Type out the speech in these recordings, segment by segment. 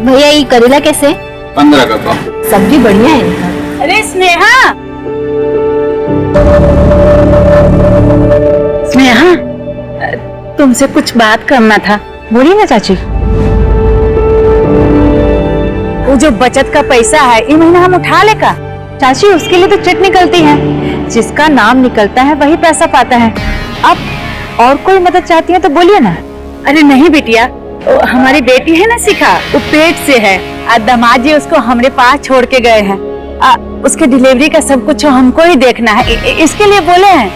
भैया ये करेला कैसे? 15 का पाव। सब्जी बढ़िया है इनका। अरे स्नेहा, स्नेहा, तुमसे कुछ बात करना था। बोलिए ना चाची। वो जो बचत का पैसा है ये महीना हम उठा लेगा। चाची उसके लिए तो चिट निकलती है, जिसका नाम निकलता है वही पैसा पाता है। आप और कोई मदद चाहती हैं तो बोलिए ना। अरे नहीं बिटिया, हमारी बेटी है ना शिखा, वो पेट से है। दामाद जी उसको हमारे पास छोड़ के गए हैं। उसके डिलीवरी का सब कुछ हमको ही देखना है, इसके लिए बोले हैं।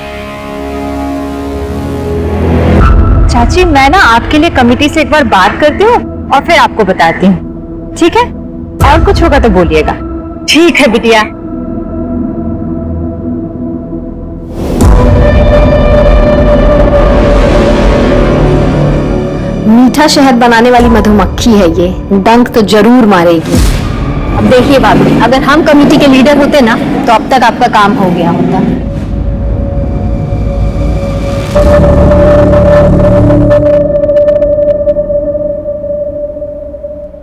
चाची मैं ना आपके लिए कमेटी से एक बार बात करती हूँ और फिर आपको बताती हूँ, ठीक है? और कुछ होगा तो बोलिएगा। ठीक है बिटिया। मीठा शहद बनाने वाली मधुमक्खी है ये, डंक तो जरूर मारेगी। अब देखिए भाभी, अगर हम कमेटी के लीडर होते ना तो अब तक आपका काम हो गया होता।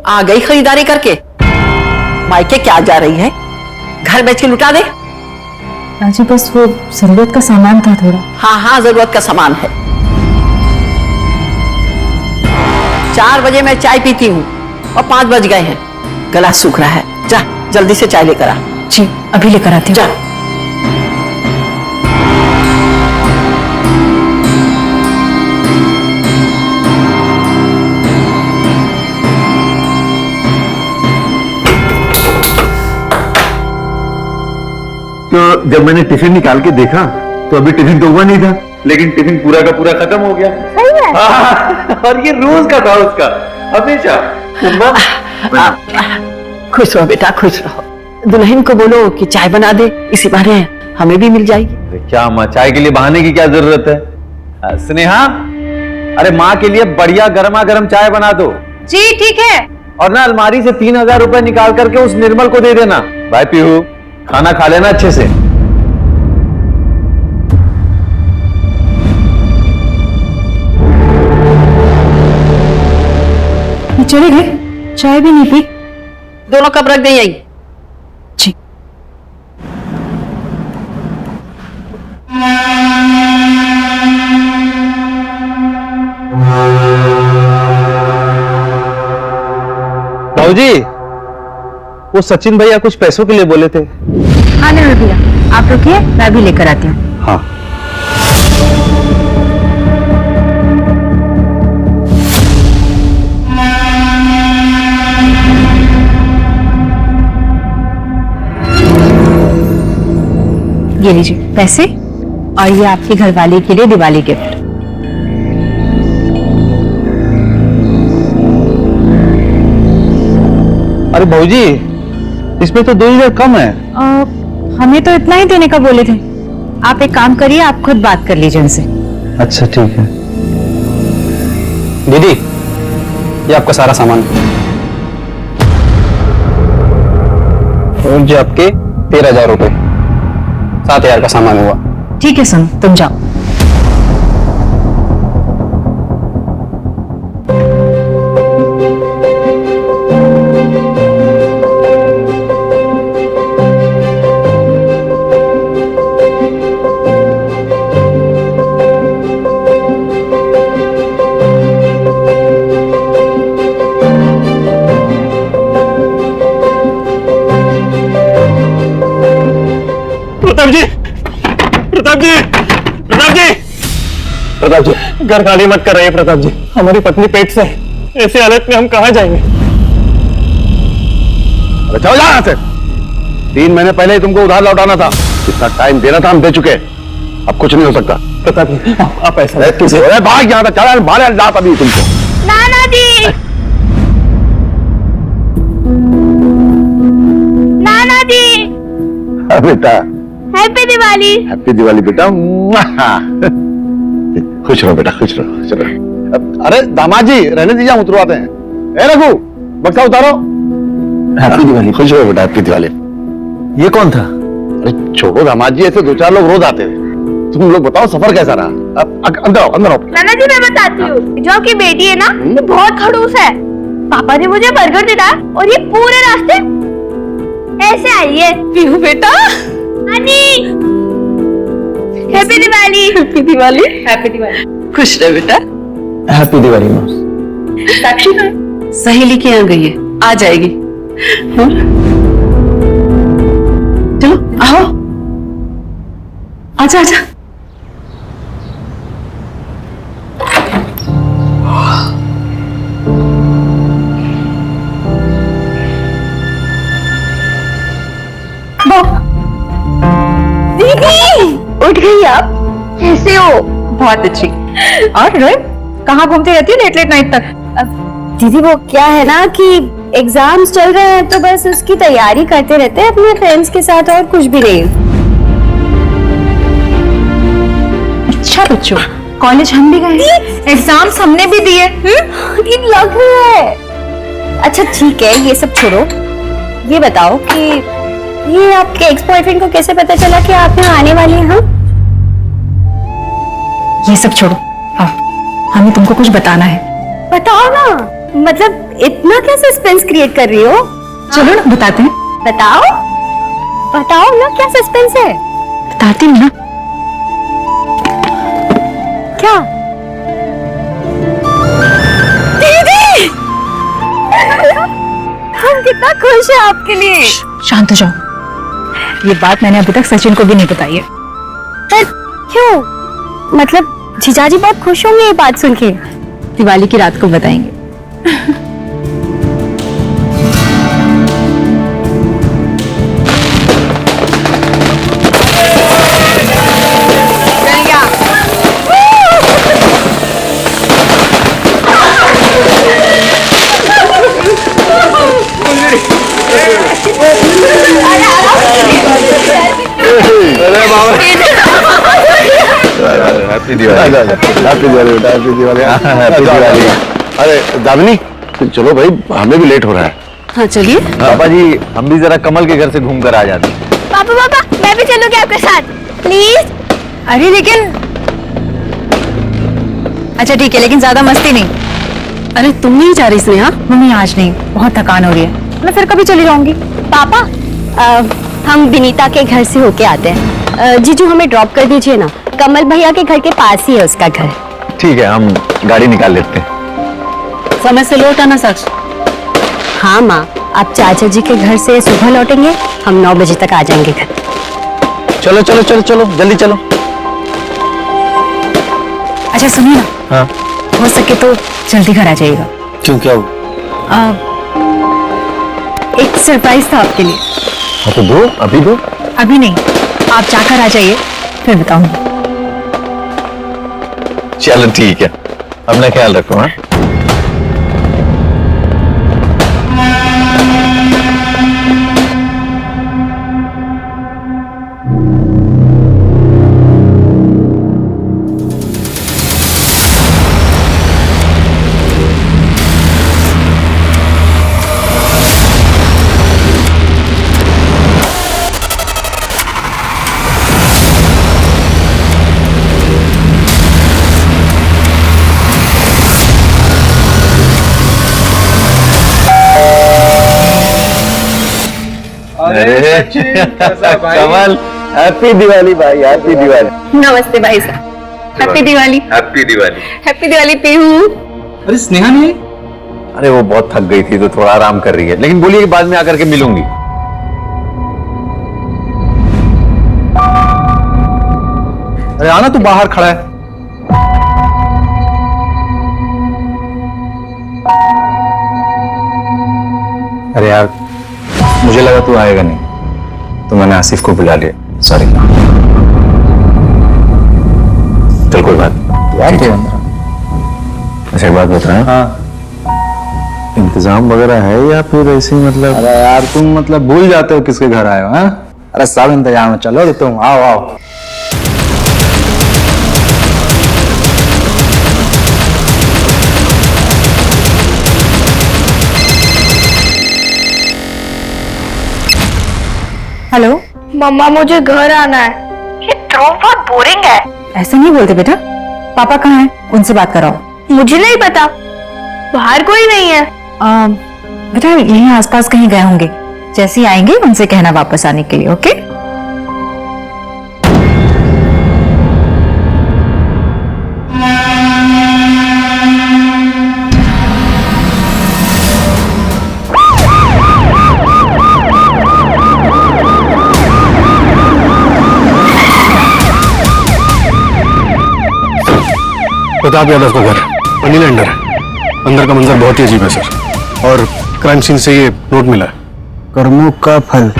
आ गई खरीदारी करके? मायके क्या जा रही है? घर बेच के लुटा दे। राजी बस वो जरूरत का सामान था थोड़ा। हाँ हाँ, जरूरत का सामान है। 4 बजे मैं चाय पीती हूँ और 5 बज गए हैं। गला सूख रहा है, जा जल्दी से चाय लेकर आ। जी अभी लेकर आती हूँ। जा। तो जब मैंने टिफिन निकाल के देखा तो अभी टिफिन तो हुआ नहीं था, लेकिन टिफिन पूरा का पूरा खत्म हो गया। सही है। और ये रोज का था उसका, हमेशा। खुश रहो बेटा, खुश रहो। दुल्हन को बोलो कि चाय बना दे, इसी बहाने हमें भी मिल जाएगी। क्या माँ, चाय के लिए बहाने की क्या जरूरत है? स्नेहा, अरे माँ के लिए बढ़िया गर्मा गर्म चाय बना दो। जी ठीक है। और ना अलमारी से 3000 रुपए निकाल करके उस निर्मल को दे देना। भाई पीहू, खाना खा लेना अच्छे से। चले गए, चाय भी नहीं पी। दोनों कब रख दें? जी। भाऊजी, वो सचिन भैया कुछ पैसों के लिए बोले थे। हाँ नहीं भैया, आप रुकिए, मैं भी लेकर आती हूँ। हाँ। ये लीजिए पैसे, और ये आपकी घरवाली के लिए दिवाली गिफ्ट। अरे भाऊजी, इसमें तो 2000 कम है। हमें तो इतना ही देने का बोले थे। आप एक काम करिए, आप खुद बात कर लीजिए उनसे। अच्छा ठीक है। दीदी, ये आपका सारा सामान और जो आपके 13,000 रुपए, 7,000 का सामान हुआ। ठीक है सुन, तुम जाओ। प्रताप जी, प्रताप जी, प्रताप जी, प्रताप जी, घर खाली मत कर रही प्रताप जी। हमारी पत्नी पेट से, ऐसी हालत में हम कहाँ जाएंगे? अरे चलो यहाँ से। 3 महीने पहले ही तुमको उधार लौटाना था, इतना टाइम देना था, हम दे चुके। अब कुछ नहीं हो सकता। प्रताप जी, आप ऐसा अरे भाग यहाँ से, चला बाहर लात अभी तुमको। नाना जी, नाना जी, बेटा हैप्पी दिवाली। हैप्पी दिवाली बेटा। खुश रहो बेटा, खुश रहो, खुश रहो। अरे दामाद जी, रहने दीजिए, हम उतरवाते हैं। ए रघु, बक्सा उतारो। हैप्पी दिवाली। खुश रहो बेटा, हैप्पी दिवाली। ये कौन था? अरे छोड़ो दामाद जी, ऐसे 2-4 लोग रोज आते हैं। तुम लोग बताओ सफर कैसा रहा? अब अंदर आओ, अंदर आओ। नाना जी मैं बताती हूँ, जो आपकी बेटी है ना, ये बहुत खड़ूस है। पापा ने मुझे बर्गर दिलाया और ये पूरे रास्ते ऐसे आई है। पीहू बेटा, Honey, happy Diwali. Happy Diwali. Happy Diwali. खुश रहे बेटा। Happy Diwali mom. साक्षी सहेली के यहाँ गई है, आ जाएगी। हाँ? चलो आओ, आजा आजा। दीदी, उठ गई आप? कैसे हो? बहुत अच्छी। और रोहित, कहाँ घूमती रहती है लेट नाइट तक? दीदी वो क्या है ना कि एग्जाम्स चल रहे हैं तो बस उसकी तैयारी करते रहते हैं अपने फ्रेंड्स के साथ, और कुछ भी नहीं। अच्छा बच्चों, कॉलेज हम भी गए, एग्जाम्स हमने भी दिए। लग रहा है। अच्छा ठीक है, ये सब छोड़ो, ये बताओ कि ये आपके एक्स बॉयफ्रेंड को कैसे पता चला कि आप यहाँ आने वाले हैं? ये सब छोड़ो, हमें तुमको कुछ बताना है। बताओ ना, मतलब इतना क्या सस्पेंस क्रिएट कर रही हो? चलो ना बताते हैं। बताओ बताओ ना, क्या सस्पेंस है? बताती हूँ ना। क्या? दीदी, हम कितना खुश हैं आपके लिए। शांत हो जाओ, ये बात मैंने अभी तक सचिन को भी नहीं बताई है। पर क्यों? मतलब जीजाजी बहुत खुश होंगे ये बात सुन के। दिवाली की रात को बताएंगे। हैप्पी दिवाली। हैप्पी दिवाली बेटा, हैप्पी दिवाली। हैप्पी दिवाली। अरे दामिनी, चलो भाई, हमें भी लेट हो रहा है। हाँ चलिए। पापा जी, हम भी जरा कमल के घर से घूम कर आ जाते। पापा पापा, मैं भी चलूंगी आपके साथ, प्लीज। अरे लेकिन, अच्छा ठीक है, लेकिन ज्यादा मस्ती नहीं। अरे तुम नहीं जा रही स्नेहा? मम्मी आज नहीं, बहुत थकान हो रही है, मैं फिर कभी चली जाऊंगी। पापा, हम विनीता के घर से होके आते हैं। जीजू हमें ड्रॉप कर दीजिए ना, कमल भैया के घर के पास ही है उसका घर। ठीक है, हम गाड़ी निकाल लेते हैं। समय से लौट आना साक्ष। हाँ माँ, आप चाचा जी के घर से सुबह लौटेंगे, हम 9 बजे तक आ जाएंगे घर। चलो चलो चलो चलो, जल्दी चलो। अच्छा सुनिए ना, हाँ, हो सके तो जल्दी घर आ जाइएगा। क्यों, क्या हुआ? एक सरप्राइज था आपके लिए। हाँ तो दो, अभी दो। अभी नहीं, आप जाकर आ जाइए, फिर बताऊंगी। चलो ठीक है, अपना ख्याल रखो। हाँ, कमल, हैप्पी दिवाली भाई, हैप्पी दिवाली। नमस्ते भाई साहब, happy Diwali. Happy Diwali. Happy Diwali Pihu. अरे स्नेहा नहीं आई? अरे वो बहुत थक गई थी तो थोड़ा आराम कर रही है, लेकिन बोलिए कि बाद में आकर के मिलूंगी। अरे आना, तू बाहर खड़ा है। अरे यार, मुझे लगा तू आएगा नहीं, तो मैंने आसिफ को बुला लिया, सॉरी। चल कोई बात नहीं। अच्छा एक बात बता, हाँ, इंतजाम वगैरह है या फिर ऐसे ही मतलब? अरे यार तुम मतलब भूल जाते हो किसके घर आए हो? हाँ, अरे सब इंतजाम है, चलो तो तुम आओ आओ। हेलो मम्मा, मुझे घर आना है। ये ध्रुव बहुत बोरिंग है। ऐसे नहीं बोलते बेटा, पापा कहाँ हैं? उनसे बात कराओ। मुझे नहीं पता, बाहर कोई नहीं है। बेटा यहीं आसपास कहीं गए होंगे, जैसे ही आएंगे उनसे कहना वापस आने के लिए। ओके? प्रताप यादव का घर मनी लैंडर है। अंदर का मंजर बहुत ही अजीब है सर, और क्राइम सीन से ये नोट मिला है। कर्मों का फल।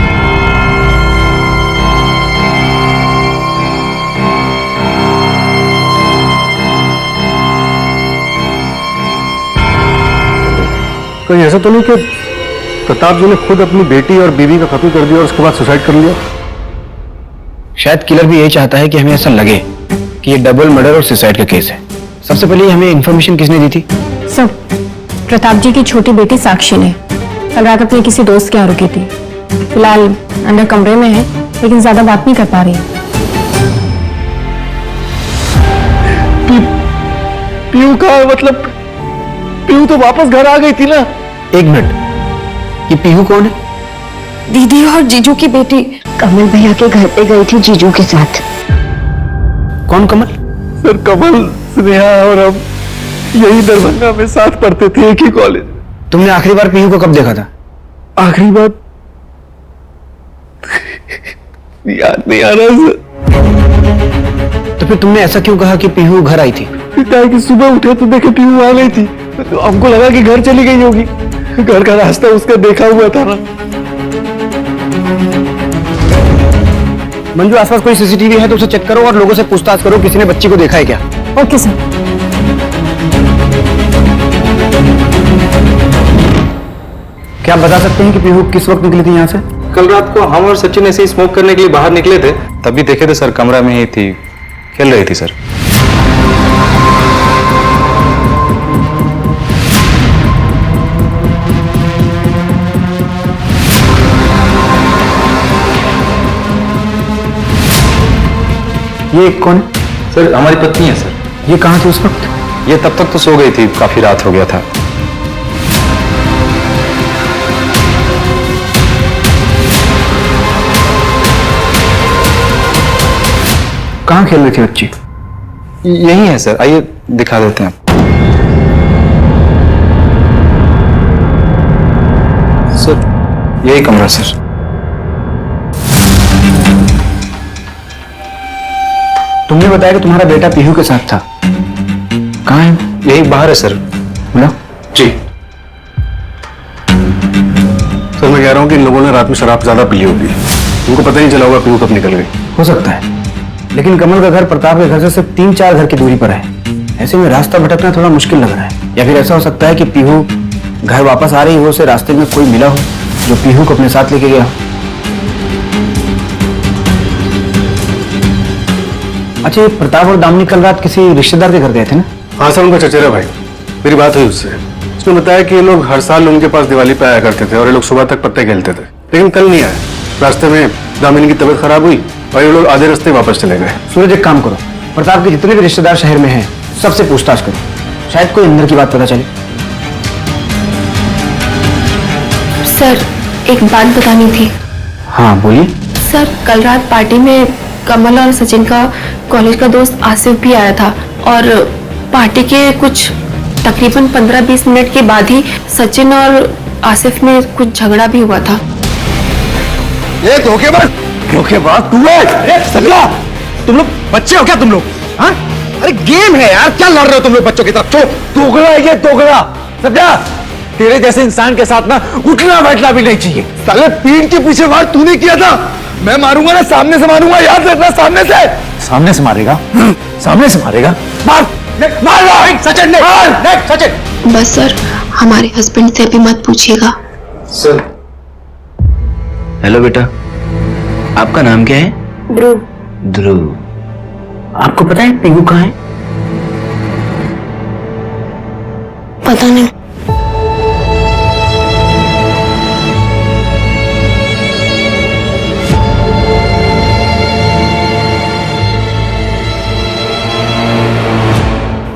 कहीं ऐसा तो नहीं कि प्रताप जी ने खुद अपनी बेटी और बीवी का कत्ल कर दिया और उसके बाद सुसाइड कर लिया? शायद किलर भी यही चाहता है कि हमें ऐसा लगे कि ये डबल मर्डर और सुसाइड का केस है। सबसे पहले हमें इंफॉर्मेशन किसने दी थी? सर, प्रताप जी की छोटी बेटी साक्षी ने कल रात अपने किसी दोस्त के यहाँ रुकी थी। फिलहाल अंदर कमरे में है, लेकिन ज्यादा बात नहीं कर पा रही। पीयू का मतलब, पीयू तो वापस घर आ गई थी ना? एक मिनट, ये पीहू कौन है? दीदी और जीजू की बेटी कमल भैया के घर पे गई थी जीजू के साथ। कौन कमल? सर कमल, स्नेहा और हम यही दरभंगा में साथ पढ़ते थे, एक ही कॉलेज। तुमने आखिरी बार पीहू को कब देखा था? आखिरी बार याद नहीं आ रहा सर। तो फिर तुमने ऐसा क्यों कहा कि पीहू घर आई थी? क्या है कि सुबह उठे तो देखे पीहू आ गई थी, तो हमको लगा कि घर चली गई होगी। घर का रास्ता उसका देखा हुआ था ना। मंजू, आसपास कोई सीसीटीवी है तो उसे चेक करो और लोगों से पूछताछ करो, किसी ने बच्ची को देखा है क्या? Okay sir. क्या आप बता सकते हैं कि पीहू किस वक्त निकली थी यहाँ से? कल रात को हम और सचिन ऐसे ही स्मोक करने के लिए बाहर निकले थे, तभी देखे थे सर, कमरा में ही थी, खेल रही थी सर। ये कौन है? सर हमारी पत्नी है सर। ये कहाँ थी उस वक्त? ये तब तक तो सो गई थी, काफी रात हो गया था। कहाँ खेल रही थी बच्ची? यही है सर, आइए दिखा देते हैं। सर यही कमरा सर। तुमने बताया कि तुम्हारा बेटा पीहू के साथ था, कहाँ है? यही बाहर है सर। बोलो। जी सर, मैं कह रहा हूँ कि इन लोगों ने रात में शराब ज्यादा पी होगी, उनको पता नहीं चला होगा पीहू कब निकल गई। हो सकता है, लेकिन कमल का घर प्रताप के घर से सिर्फ 3-4 घर की दूरी पर है। ऐसे में रास्ता भटकना थोड़ा मुश्किल लग रहा है। या फिर ऐसा हो सकता है कि पीहू घर वापस आ रही हो, उसे रास्ते में कोई मिला हो जो पीहू को अपने साथ लेके गया हो। अच्छा, ये प्रताप और दामिनी कल रात किसी रिश्तेदार के घर गए थे ना? हाँ सर, उनका चचेरा भाई। मेरी बात हुई उससे, उसने बताया कि ये लोग हर साल उनके पास दिवाली पे आया करते थे और ये लोग सुबह तक पत्ते खेलते थे, लेकिन कल नहीं आए। रास्ते में दामिनी की तबीयत खराब हुई और ये लोग आधे रास्ते वापस चले गए। सूरज, एक काम करो, प्रताप के जितने भी रिश्तेदार शहर में हैं सबसे पूछताछ करो, शायद कोई अंदर की बात पता चले। सर, एक बात बतानी थी। हाँ बोलिए। सर, कल रात पार्टी में कमल और सचिन का कॉलेज का दोस्त आसिफ भी आया था और पार्टी के कुछ तकरीबन 15-20 मिनट के बाद ही सचिन और आसिफ में कुछ झगड़ा भी हुआ था। ये धोखेबाज तू है? सगला, तुम लोग बच्चे हो क्या तुम लोग? हाँ? अरे गेम है यार, क्या लड़ रहे हो तुम लोग बच्चों की तरफ? दोगला है ये, दोगला। समझा? तेरे जैसे इंसान के साथ ना उठना बैठना भी नहीं चाहिए। साले पीठ के पीछे वार तूने किया था, मैं मारूंगा ना, सामने से मारूंगा, याद रखना। सामने से मारेगा? सामने से मारेगा? मार सचिन ने, मार सचिन। बस सर, हमारे हस्बैंड से अभी मत पूछिएगा। सर हेलो बेटा, आपका नाम क्या है? ध्रुव। ध्रुव। आपको पता है पीहू कहाँ है? पता नहीं।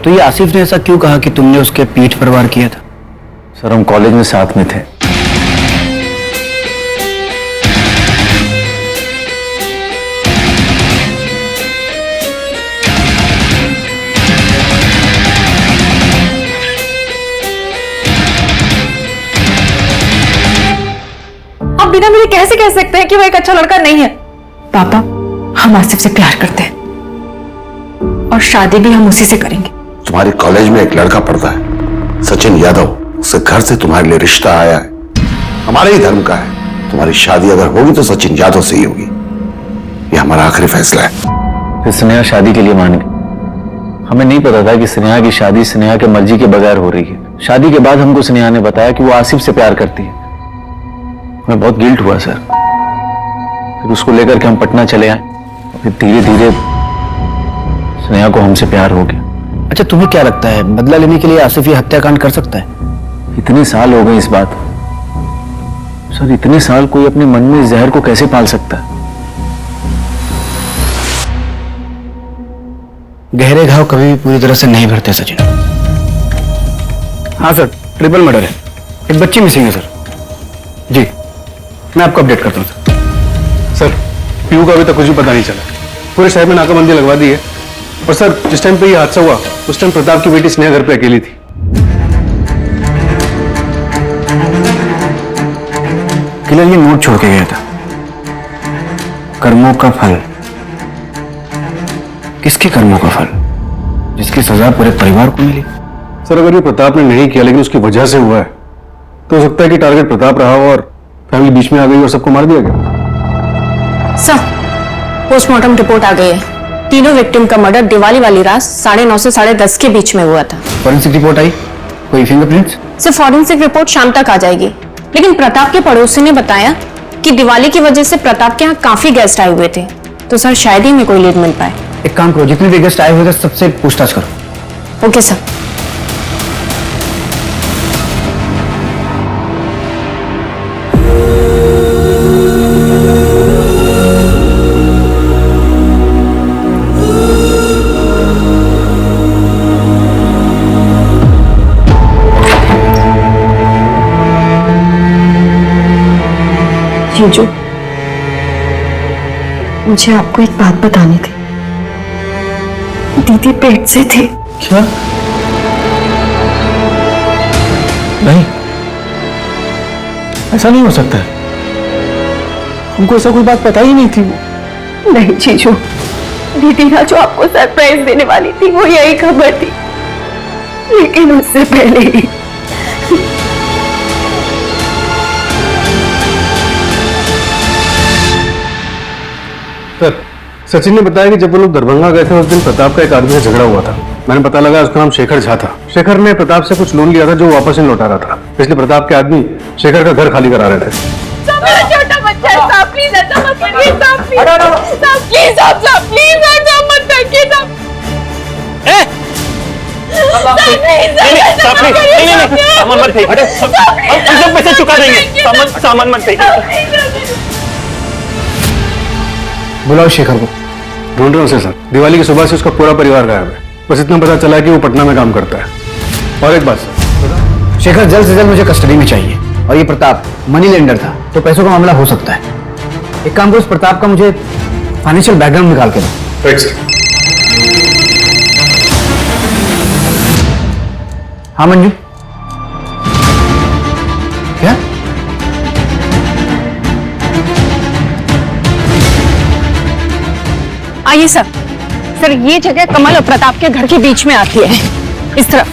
तो ये आसिफ ने ऐसा क्यों कहा कि तुमने उसके पीठ पर वार किया था? सर हम कॉलेज में साथ में थे। आप बिना मेरे कैसे कह सकते हैं कि वो एक अच्छा लड़का नहीं है? पापा, हम आसिफ से प्यार करते हैं और शादी भी हम उसी से करेंगे। तुम्हारे कॉलेज में एक लड़का पढ़ता है, सचिन यादव। उसके घर से तुम्हारे लिए रिश्ता आया है, हमारे ही धर्म का है। तुम्हारी शादी अगर होगी तो सचिन यादव से ही होगी, ये हमारा आखिरी फैसला है। फिर स्नेहा शादी के लिए मान गई। हमें नहीं पता था कि स्नेहा की शादी स्नेहा के मर्जी के बगैर हो रही है। शादी के बाद हमको स्नेहा ने बताया कि वो आसिफ से प्यार करती है। हमें बहुत गिल्ट हुआ सर। फिर उसको लेकर के हम पटना चले आए। फिर धीरे धीरे स्नेहा को हमसे प्यार हो गया। अच्छा तुम्हें क्या लगता है बदला लेने के लिए आसिफ ये हत्याकांड कर सकता है? इतने साल हो गए इस बात। सर इतने साल कोई अपने मन में इस जहर को कैसे पाल सकता है? गहरे घाव कभी भी पूरी तरह से नहीं भरते सचिन। हाँ सर, ट्रिपल मर्डर है। एक बच्ची मिसिंग है सर। जी मैं आपको अपडेट करता हूँ सर। सर पीयू का अभी तक कुछ भी पता नहीं चला। पूरे शहर में नाकाबंदी लगवा दी है। और सर जिस टाइम पे ये हादसा हुआ उस टाइम प्रताप की बेटी स्नेहा घर पे अकेली थी। किलर ये नोट छोड़ के गया था, कर्मों का फल। किसके कर्मों का फल? जिसकी सजा पूरे परिवार को मिली। सर अगर ये प्रताप ने नहीं किया लेकिन उसकी वजह से हुआ है तो हो सकता है कि टारगेट प्रताप रहा हो और फैमिली बीच में आ गई और सबको मार दिया गया। सर, पोस्टमार्टम रिपोर्ट आ गई है। तीनों विक्टिम का मर्डर दिवाली वाली रात 9:30 से 10:30 के बीच में हुआ था। फॉरेंसिक रिपोर्ट आई? कोई फिंगरप्रिंट्स? सर फॉरेंसिक रिपोर्ट शाम तक आ जाएगी, लेकिन प्रताप के पड़ोसी ने बताया कि दिवाली की वजह से प्रताप के यहाँ काफी गेस्ट आए हुए थे, तो सर शायद ही में कोई लीड मिल पाए। एक काम करो, जितने भी गेस्ट आए हुए थे सबसे पूछताछ करो। Okay sir. जीजू, मुझे आपको एक बात बतानी थी। दीदी पेट से थी। क्या? नहीं, ऐसा नहीं हो सकता है। हमको ऐसा कोई बात पता ही नहीं थी। वो नहीं जीजू, दीदी ना जो आपको सरप्राइज देने वाली थी वो यही खबर थी, लेकिन उससे पहले ही। सर सचिन ने बताया कि जब वो लोग दरभंगा गए थे उस दिन प्रताप का एक आदमी से झगड़ा हुआ था। मैंने पता लगा उसका नाम शेखर झा था। शेखर ने प्रताप से कुछ लोन लिया था जो वो वापस नहीं लौटा रहा था, इसलिए प्रताप के आदमी शेखर का घर खाली करा रहे थे। छोटा बच्चा है साहब, प्लीज ऐसा मत करिए साहब, प्लीज साहब, प्लीज साहब, प्लीज ऐसा मत करिए साहब। सामान मत फेंक, हम सब पैसे चुका देंगे। सामान मत फेंक। बुलाओ शेखर को। ढूंढ रहे हो सर। दिवाली की सुबह से उसका पूरा परिवार गायब है। बस इतना पता चला है कि वो पटना में काम करता है। और एक बात सर, शेखर जल्द से जल्द मुझे कस्टडी में चाहिए। और ये प्रताप मनी लेंडर था, तो पैसों का मामला हो सकता है। एक काम करो, उस प्रताप का मुझे फाइनेंशियल बैकग्राउंड निकाल के दो। Right sir. हाँ मंजू, क्या? आइए सर। सर ये जगह कमल और प्रताप के घर के बीच में आती है, इस तरफ।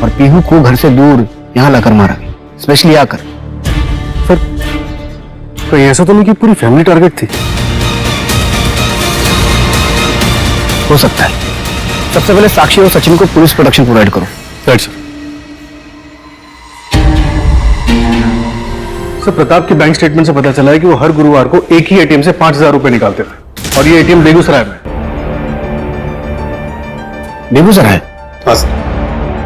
और पीहू को घर से दूर यहाँ लाकर मारा गया, स्पेशली आकर। सर कहीं ऐसा तो नहीं कि पूरी फैमिली टारगेट थी? हो सकता है। सबसे पहले साक्षी और सचिन को पुलिस प्रोटेक्शन प्रोवाइड करो। Right sir. सर प्रताप के बैंक स्टेटमेंट से पता चला है कि वो हर गुरुवार को एक ही एटीएम से 5,000 रुपए निकालते थे, और ये एटीएम बेगूसराय में। बेगूसराय? हाँ सर,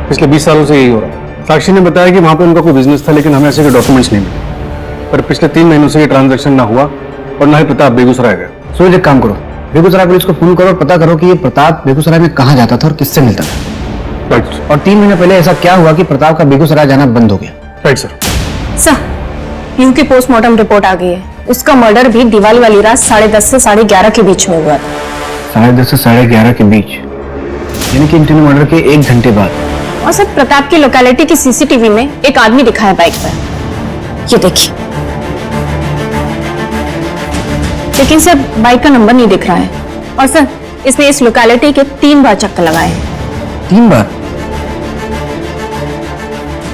पिछले 20 सालों से यही हो रहा है। साक्षी ने बताया कि वहां पे उनका कोई बिजनेस था, लेकिन हमें ऐसे डॉक्यूमेंट्स नहीं मिले। पर पिछले 3 महीनों से ये ट्रांजैक्शन ना हुआ और ना ही प्रताप बेगूसराय गया। सूरज एक काम करो, बेगूसराय पुलिस को फोन करो और पता करो कि ये प्रताप बेगूसराय में कहाँ जाता था और किससे मिलता था। राइट और 3 महीने पहले ऐसा क्या हुआ कि प्रताप का बेगूसराय जाना बंद हो गया। Right sir. सर, पीयू की पोस्टमार्टम रिपोर्ट आ गई है। उसका मर्डर भी दिवाली वाली रात 10:30 से 11:30 के बीच में हुआ था। 10:30 से 11:30 के बीच, यानी कि इंटरनल मर्डर के 1 घंटे बाद। और सर, प्रताप की लोकेलिटी की सीसीटीवी में एक आदमी दिखा है बाइक पर। ये देखिए। लेकिन सर, बाइक का नंबर नहीं दिख रहा है। और सर, इसने इस लोकेलिटी के 3 बार चक्कर लगाए हैं। 3 बार?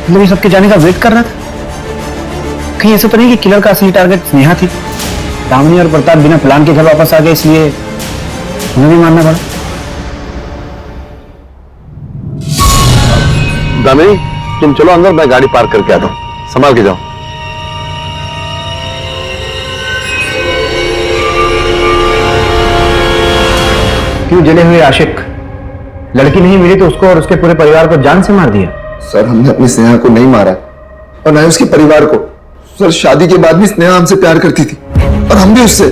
मतलब ये सबके जाने का वेट कर रहा था? कहीं ऐसा तो नहीं कि किलर का असली टारगेट स्नेहा थी? दामिनी और प्रताप बिना प्लान के घर वापस आ गए, इसलिए उन्हें भी मारना पड़ा। दामिनी, तुम चलो अंदर, मैं गाड़ी पार्क करके आता हूँ, संभाल के जाओ। क्यों जले हुए आशिक? लड़की नहीं मिली तो उसको और उसके पूरे परिवार को जान से मार दिया? सर, हमने अपनी स्नेहा को नहीं मारा और न ही उसके परिवार को। सर, शादी के बाद भी स्नेहा हमसे प्यार करती थी और हम भी उससे।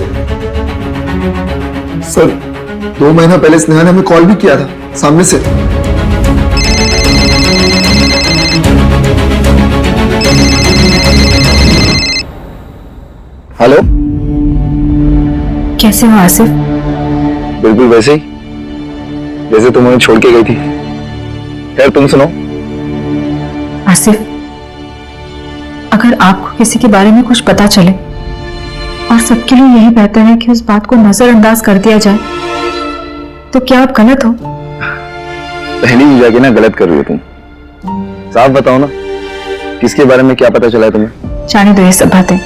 सर, 2 महीना पहले स्नेहा ने हमें कॉल भी किया था सामने से। हेलो, कैसे हो आसिफ? बिल्कुल वैसे ही जैसे तुम उन्हें छोड़ के गई थी। खैर, तुम सुनो। आसिफ, अगर आपको किसी के बारे में कुछ पता चले और सबके लिए यही बेहतर है कि उस बात को नजरअंदाज कर दिया जाए, तो क्या आप गलत हो? पहली ही जाके ना गलत कर रही हो तुम। साफ बताओ ना, किसके बारे में क्या पता चला है तुम्हें? जाने दो ये सब बातें।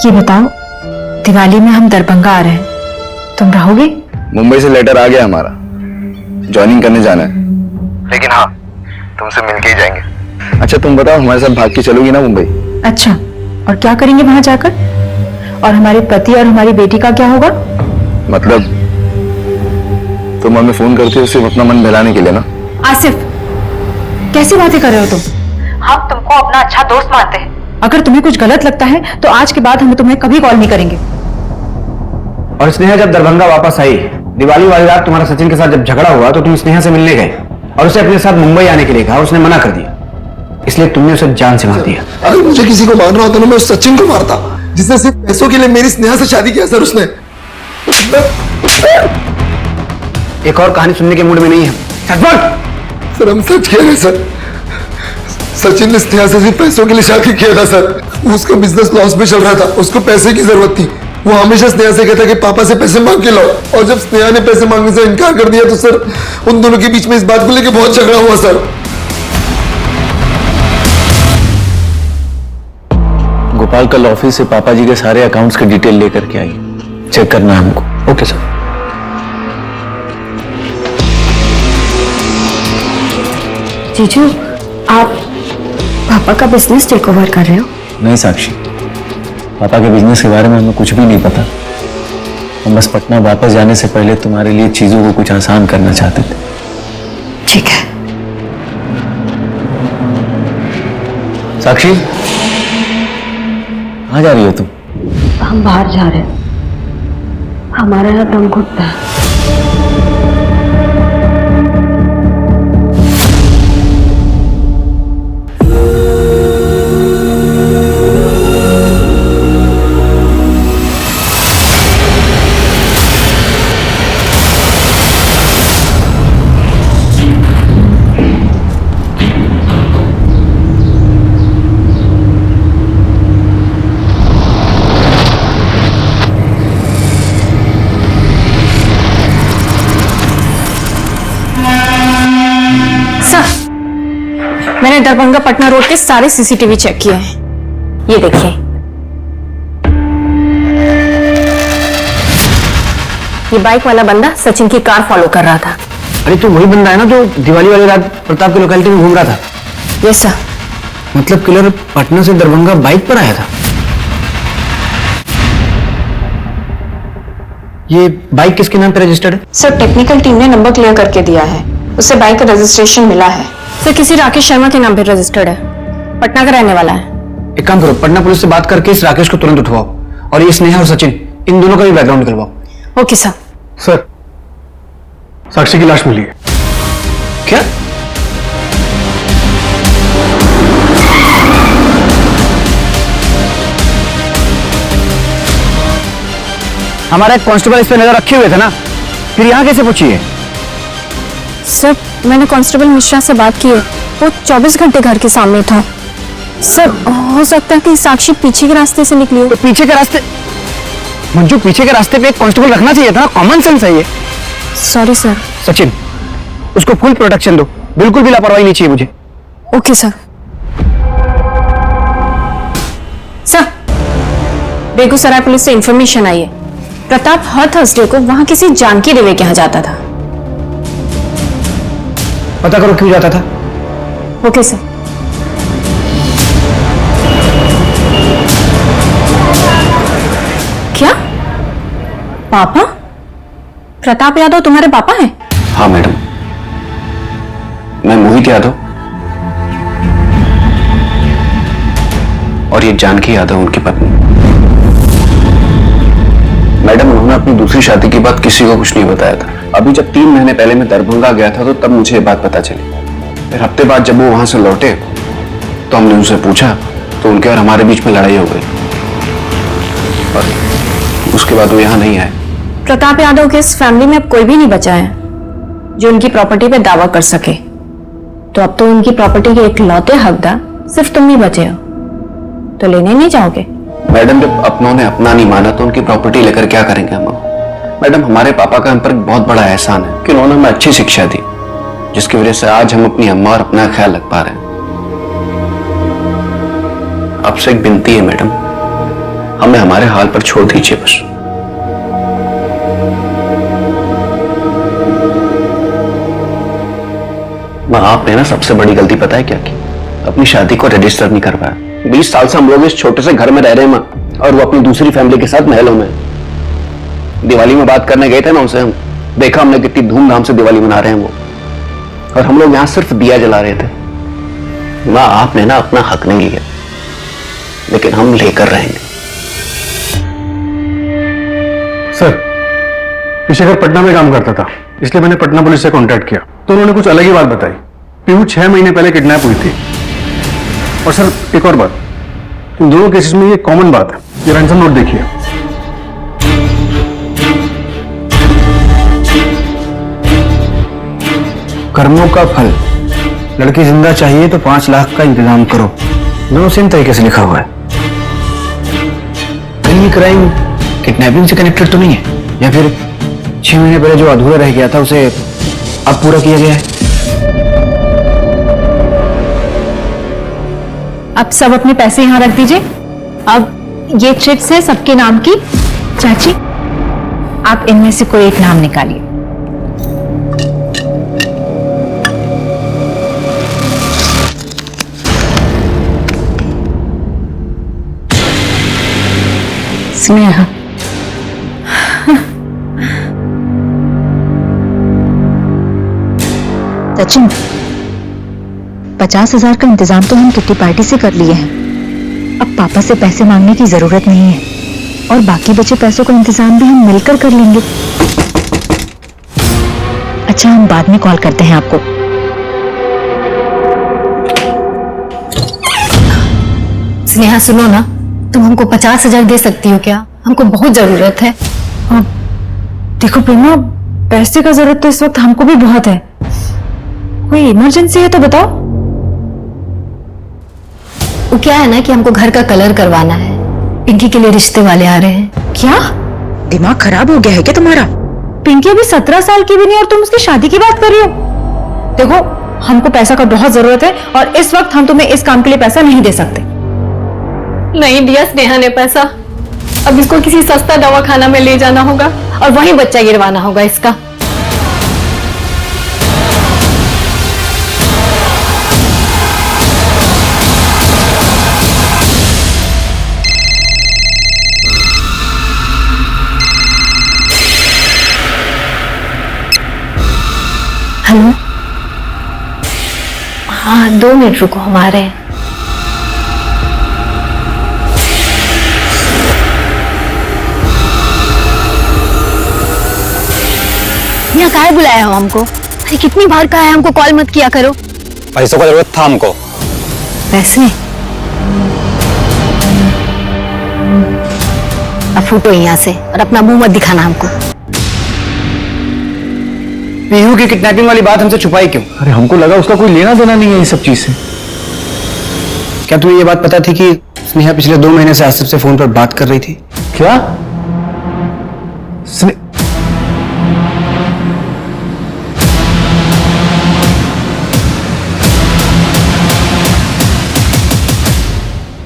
ये बताओ, दिवाली में हम दरभंगा आ रहे हैं, तुम रहोगे? मुंबई से लेटर आ गया हमारा, ज्वाइनिंग करने जाना है। लेकिन हाँ, तुमसे मिलके ही जाएंगे। अच्छा, तुम बताओ, हमारे साथ भाग के चलोगी ना मुंबई? अच्छा, और क्या करेंगे वहां जाकर? और हमारे पति और हमारी बेटी का क्या होगा? मतलब तुम हमें फोन करती हो सिर्फ अपना मन बहलाने के लिए ना? आसिफ, कैसी बातें कर रहे हो तुम? हम तुमको अपना अच्छा दोस्त मानते हैं। अगर तुम्हें कुछ गलत लगता है तो आज के बाद हम तुम्हें कभी कॉल नहीं करेंगे। और स्नेहा जब दरभंगा वापस आई, दिवाली वाली रात तुम्हारा सचिन के साथ जब झगड़ा हुआ, तो तुम स्नेहा से मिलने गए और उसे अपने साथ मुंबई आने के लिए कहा। उसने मना कर दिया, इसलिए तुमने उसे जान से मार दिया। अगर मुझे किसी को मारना होता ना, मैं उस सचिन को मारता, जिसने सिर्फ पैसों के लिए मेरी स्नेहा से शादी किया। सर, उसने। एक और कहानी सुनने के मूड में नहीं है। सच बोल। सर, हम सच कह रहे हैं सर। सचिन ने स्नेहा से सिर्फ पैसों के लिए शादी किया था सर। उसका बिजनेस लॉस में चल रहा था, उसको पैसे की जरूरत थी। वो हमेशा स्नेहा से कहता कि पापा से पैसे मांग के लाओ, और जब स्नेहा ने पैसे मांगने से इनकार कर दिया तो सर, उन दोनों के बीच में इस बात को लेकर बहुत झगड़ा हुआ सर। गोपाल कल ऑफिस से पापा जी के सारे अकाउंट्स के डिटेल लेकर के आई, चेक करना है हमको। Okay sir. जीजू, आप पापा का बिजनेस टेक ओवर कर रहे हो? नहीं साक्षी, पापा के बिजनेस के बारे में हमें कुछ भी नहीं पता। हम बस पटना वापस जाने से पहले तुम्हारे लिए चीजों को कुछ आसान करना चाहते थे। ठीक है। साक्षी, कहाँ जा रही हो तुम? हम बाहर जा रहे हैं, हमारा यहाँ दम घुटता है। मैंने दरभंगा पटना रोड के सारे सीसीटीवी चेक किए हैं। ये देखिए, ये बाइक वाला बंदा सचिन की कार फॉलो कर रहा था। अरे तो वही बंदा है ना जो दिवाली वाली रात प्रताप की लोकेलिटी में घूम रहा था? Yes sir. मतलब किलर पटना से दरभंगा बाइक पर आया था? ये बाइक किसके नाम पे रजिस्टर्ड है? सर, टेक्निकल टीम ने नंबर क्लियर करके दिया है, उससे बाइक का रजिस्ट्रेशन मिला है। सर, किसी राकेश शर्मा के नाम पे रजिस्टर्ड है, पटना का रहने वाला है। एक काम करो, पटना पुलिस से बात करके इस राकेश को तुरंत उठवाओ और ये स्नेहा और सचिन, इन दोनों का भी बैकग्राउंड निकलवाओ। Okay sir. सर, साक्षी की लाश मिली है। क्या? हमारा एक कांस्टेबल इस पे नजर रखे हुए थे ना, फिर यहाँ कैसे पहुंची है? सर मैंने कांस्टेबल मिश्रा से बात की है, वो 24 घंटे घर के सामने था। सर हो सकता है कि साक्षी पीछे के रास्ते से निकली हो। तो पीछे के रास्ते, मंजू पीछे के रास्ते पे एक कांस्टेबल रखना चाहिए था ना, कॉमन सेंस है ये। Sorry sir. सचिन, उसको फुल प्रोटेक्शन दो, बिल्कुल भी लापरवाही नहीं चाहिए मुझे। Okay sir. Sir Begusarai police से इंफॉर्मेशन आई है, प्रताप हर थर्सडे को वहां किसी जानकी देवी के यहाँ जाता था। पता करो क्यों जाता था। Okay sir. क्या पापा? प्रताप यादव तुम्हारे पापा हैं? हाँ मैडम, मैं मोहित यादव और ये जानकी यादव उनकी पत्नी। मैडम, उन्होंने अपनी दूसरी शादी की बात किसी को कुछ नहीं बताया था। अभी जब 3 महीने पहले मैं दरभंगा गया था तो तब मुझे ये बात पता चली। फिर हफ्ते बाद जब वो वहां से लौटे तो हमने उनसे पूछा तो उनके और हमारे बीच में लड़ाई हो गई और उसके बाद वो यहाँ नहीं आए। प्रताप यादव के इस फैमिली में अब कोई भी नहीं बचा है जो उनकी प्रॉपर्टी पे दावा कर सके, तो अब तो उनकी प्रॉपर्टी के इकलौते हकदार सिर्फ तुम ही बचे हो, तो लेने नहीं चाहोगे? मैडम, जब अपनों ने अपना नहीं माना तो उनकी प्रॉपर्टी लेकर क्या करेंगे हम? मैडम, हमारे पापा का हम पर बहुत बड़ा एहसान है कि उन्होंने हमें अच्छी शिक्षा दी, जिसकी वजह से आज हम अपनी अम्मा और अपना ख्याल रख पा रहे हैं। आपसे एक विनती है मैडम, हमें हमारे हाल पर छोड़ दीजिए बस। मां, आपने ना सबसे बड़ी गलती पता है क्या की? अपनी शादी को रजिस्टर नहीं करवाया। 20 साल से हम लोग इस छोटे से घर में रह रहे हैं मां, और वो अपनी दूसरी फैमिली के साथ महलों में। दिवाली में बात करने गए थे ना उनसे, हम देखा हमने कितनी धूमधाम से दिवाली मना रहे हैं वो, और हम लोग यहां सिर्फ दिया जला रहे थे। मां, आपने ना अपना हक नहीं लिया, लेकिन हम लेकर रहेंगे। सर, पिछेकर पटना में काम करता था, इसलिए मैंने पटना पुलिस से कांटेक्ट किया तो उन्होंने कुछ अलग ही बात बताई। पीहू 6 महीने पहले किडनैप हुई थी। और सर एक और बात, इन दोनों केसेस में ये कॉमन बात है। ये रैंसम नोट देखिए। कर्मों का फल, लड़की जिंदा चाहिए तो 5 लाख का इंतजाम करो। दोनों सेम तरीके से लिखा हुआ है। कहीं ये क्राइम किडनैपिंग से कनेक्टेड तो नहीं है, या फिर 6 महीने पहले जो अधूरा रह गया था उसे अब पूरा किया गया है? अब सब अपने पैसे यहाँ रख दीजिए। अब ये चिट्स है सबके नाम की। चाची, आप इनमें से कोई एक नाम निकालिए। स्नेहा। सचिन, 50,000 का इंतजाम तो हम किट्टी पार्टी से कर लिए हैं। अब पापा से पैसे मांगने की जरूरत नहीं है, और बाकी बचे पैसों का इंतजाम भी हम मिलकर कर लेंगे। अच्छा, हम बाद में कॉल करते हैं आपको। स्नेहा सुनो ना, तुम हमको 50,000 दे सकती हो क्या? हमको बहुत जरूरत है। देखो प्रेमा, पैसे का जरूरत तो इस वक्त हमको भी बहुत है। कोई इमरजेंसी है तो बताओ। वो क्या है ना कि हमको घर का कलर करवाना है, पिंकी के लिए रिश्ते वाले आ रहे हैं। क्या दिमाग खराब हो गया है क्या तुम्हारा? पिंकी अभी 17 साल की भी नहीं और तुम उसकी शादी की बात कर रही हो? देखो, हमको पैसा का बहुत जरूरत है और इस वक्त हम तुम्हें इस काम के लिए पैसा नहीं दे सकते। नहीं दिया स्नेहा ने पैसा। अब इसको किसी सस्ता दवाखाना में ले जाना होगा और वहीं बच्चा गिरवाना होगा इसका। हेलो, हाँ 2 मिनट रुको, हम आ रहे हैं। यहाँ काहे बुलाया हो हमको? अरे कितनी बार कहा है हमको कॉल मत किया करो। पैसों का जरूरत था हमको। पैसे? अब फूटो यहाँ से और अपना मुंह मत दिखाना हमको। पीहू की किडनैपिंग वाली बात हमसे छुपाई क्यों? अरे हमको लगा उसका कोई लेना देना नहीं है इस सब चीज से। क्या तुम्हें ये बात पता थी कि स्नेहा पिछले 2 महीने से आसिफ से फोन पर बात कर रही थी? क्या?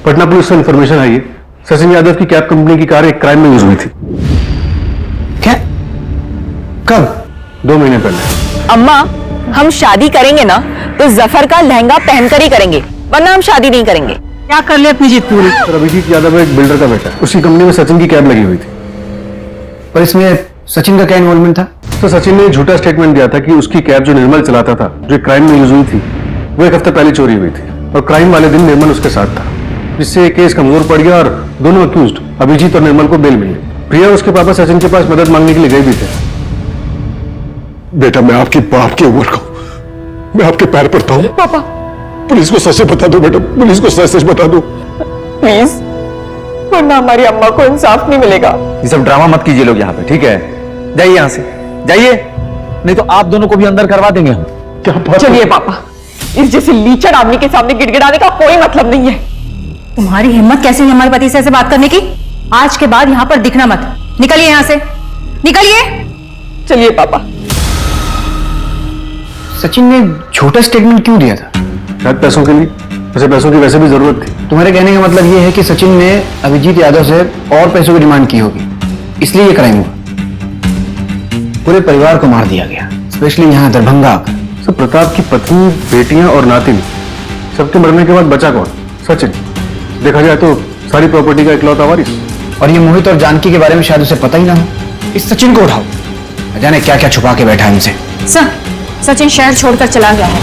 पटना पुलिस से इंफॉर्मेशन आई है, सचिन यादव की कैब कंपनी की कार एक क्राइम में यूज हुई थी। क्या? कब? 2 महीने पहले। अम्मा, हम शादी करेंगे ना तो जफर का लहंगा पहनकर ही करेंगे, वरना हम शादी नहीं करेंगे। क्या कर ले अपनी जीत पूरी। सर, अभिजीत यादव एक बिल्डर का बेटा है, उसकी कंपनी में सचिन की कैब लगी हुई थी। पर इसमें सचिन का क्या इन्वॉल्वमेंट था? तो सचिन ने झूठा स्टेटमेंट दिया था कि उसकी कैब जो निर्मल चलाता था, जो क्राइम में यूज हुई थी, वो 1 हफ्ते पहले चोरी हुई थी और क्राइम वाले दिन निर्मल उसके साथ था, जिससे केस कमजोर पड़ गया और दोनों अक्यूज्ड अभिजीत और निर्मल को बेल मिली। प्रिया उसके पापा सचिन के पास मदद मांगने के लिए गए भी थे। बेटा, मैं आपकी बाप की उम्र का हूं, मैं आपके पैर पड़ता हूं। पापा पुलिस को सच बता दो बेटा, पुलिस को सच बता दो प्लीज, वरना हमारी अम्मा को इंसाफ नहीं मिलेगा। ये सब ड्रामा मत कीजिए लोग यहाँ पे, ठीक है? जाइए यहाँ से, जाइए, नहीं तो आप दोनों को भी अंदर करवा देंगे हम। क्या बात? चलिए पापा, इस जैसे लीचड़ आदमी के सामने गिड़गिड़ाने का कोई मतलब नहीं है। तुम्हारी हिम्मत कैसे हुई हमारे पति से ऐसे बात करने की? आज के बाद यहाँ पर दिखना मत, निकलिए यहाँ से, निकलिए। चलिए पापा। सचिन ने झूठा स्टेटमेंट क्यों दिया था? शायद पैसों के लिए, वैसे पैसों की वैसे भी जरूरत थी। तुम्हारे कहने का मतलब ये है कि सचिन ने अभिजीत यादव से और पैसों की डिमांड की होगी, इसलिए ये क्राइम हुआ। पूरे परिवार को मार दिया गया, स्पेशली यहाँ दरभंगा आकर। सर, प्रताप की पत्नी, बेटियां और नातिन, सबके मरने के बाद बचा कौन? सचिन। देखा जाए तो सारी प्रॉपर्टी का इकलौता वारिस। और ये मोहित और जानकी के बारे में शायद उसे पता ही ना हो। इस सचिन को उठाओ, न जाने क्या क्या छुपा के बैठा है हमसे। सचिन शहर छोड़कर चला गया है।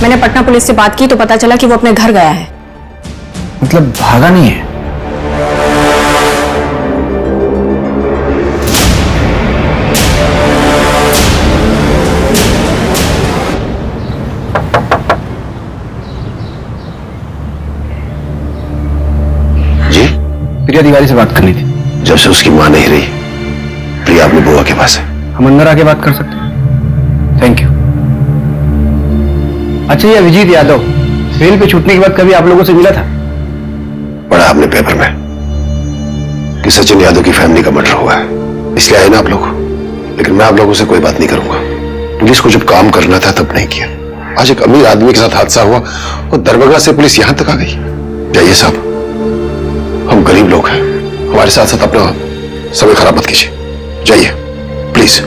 मैंने पटना पुलिस से बात की तो पता चला कि वो अपने घर गया है। मतलब भागा नहीं है? जी? प्रिया तिवारी से बात करनी थी। जब से उसकी मां नहीं रही, प्रिया अपनी बुआ के पास है। हम अंदर आके बात कर सकते हैं? Thank you. अच्छा, ये अभिजीत यादव बेल पे छूटने के बाद कभी आप लोगों से मिला था? पढ़ा आपने पेपर में कि सचिन यादव की फैमिली का मर्डर हुआ है, इसलिए आए ना आप लोग। लेकिन मैं आप लोगों से कोई बात नहीं करूंगा। पुलिस को जब काम करना था तब नहीं किया। आज एक अमीर आदमी के साथ हादसा हुआ और दरभंगा से पुलिस यहां तक आ गई। जाइए साहब, हम गरीब लोग हैं, हमारे साथ साथ अपना समय खराब मत कीजिए। जाइए प्लीज।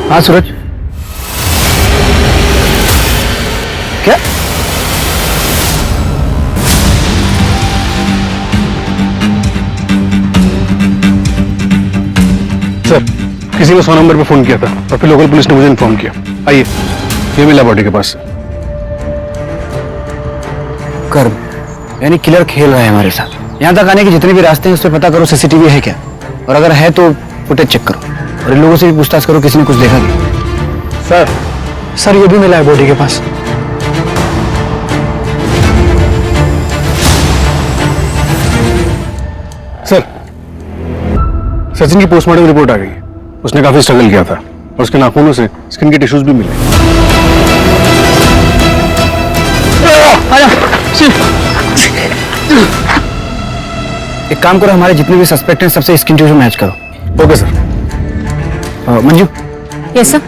हाँ सूरज, क्या? सर, किसी ने 100 नंबर पे फोन किया था और फिर लोकल पुलिस ने मुझे इन्फॉर्म किया। आइए, ये मिला बॉडी के पास। कर्म, यानी किलर खेल रहा है हमारे साथ। यहाँ तक आने के जितने भी रास्ते हैं उस पर पता करो सीसीटीवी है क्या, और अगर है तो फुटेज चेक करो और इन लोगों से भी पूछताछ करो किसी ने कुछ देखा क्या। सर ये भी मिला है बॉडी के पास। सर, सचिन की पोस्टमार्टम रिपोर्ट आ गई। उसने काफी स्ट्रगल किया था और उसके नाखूनों से स्किन के टिश्यूज भी मिले। एक काम करो, हमारे जितने भी सस्पेक्ट हैं सबसे स्किन टिश्यू मैच करो। Okay sir. Manju. Yes sir.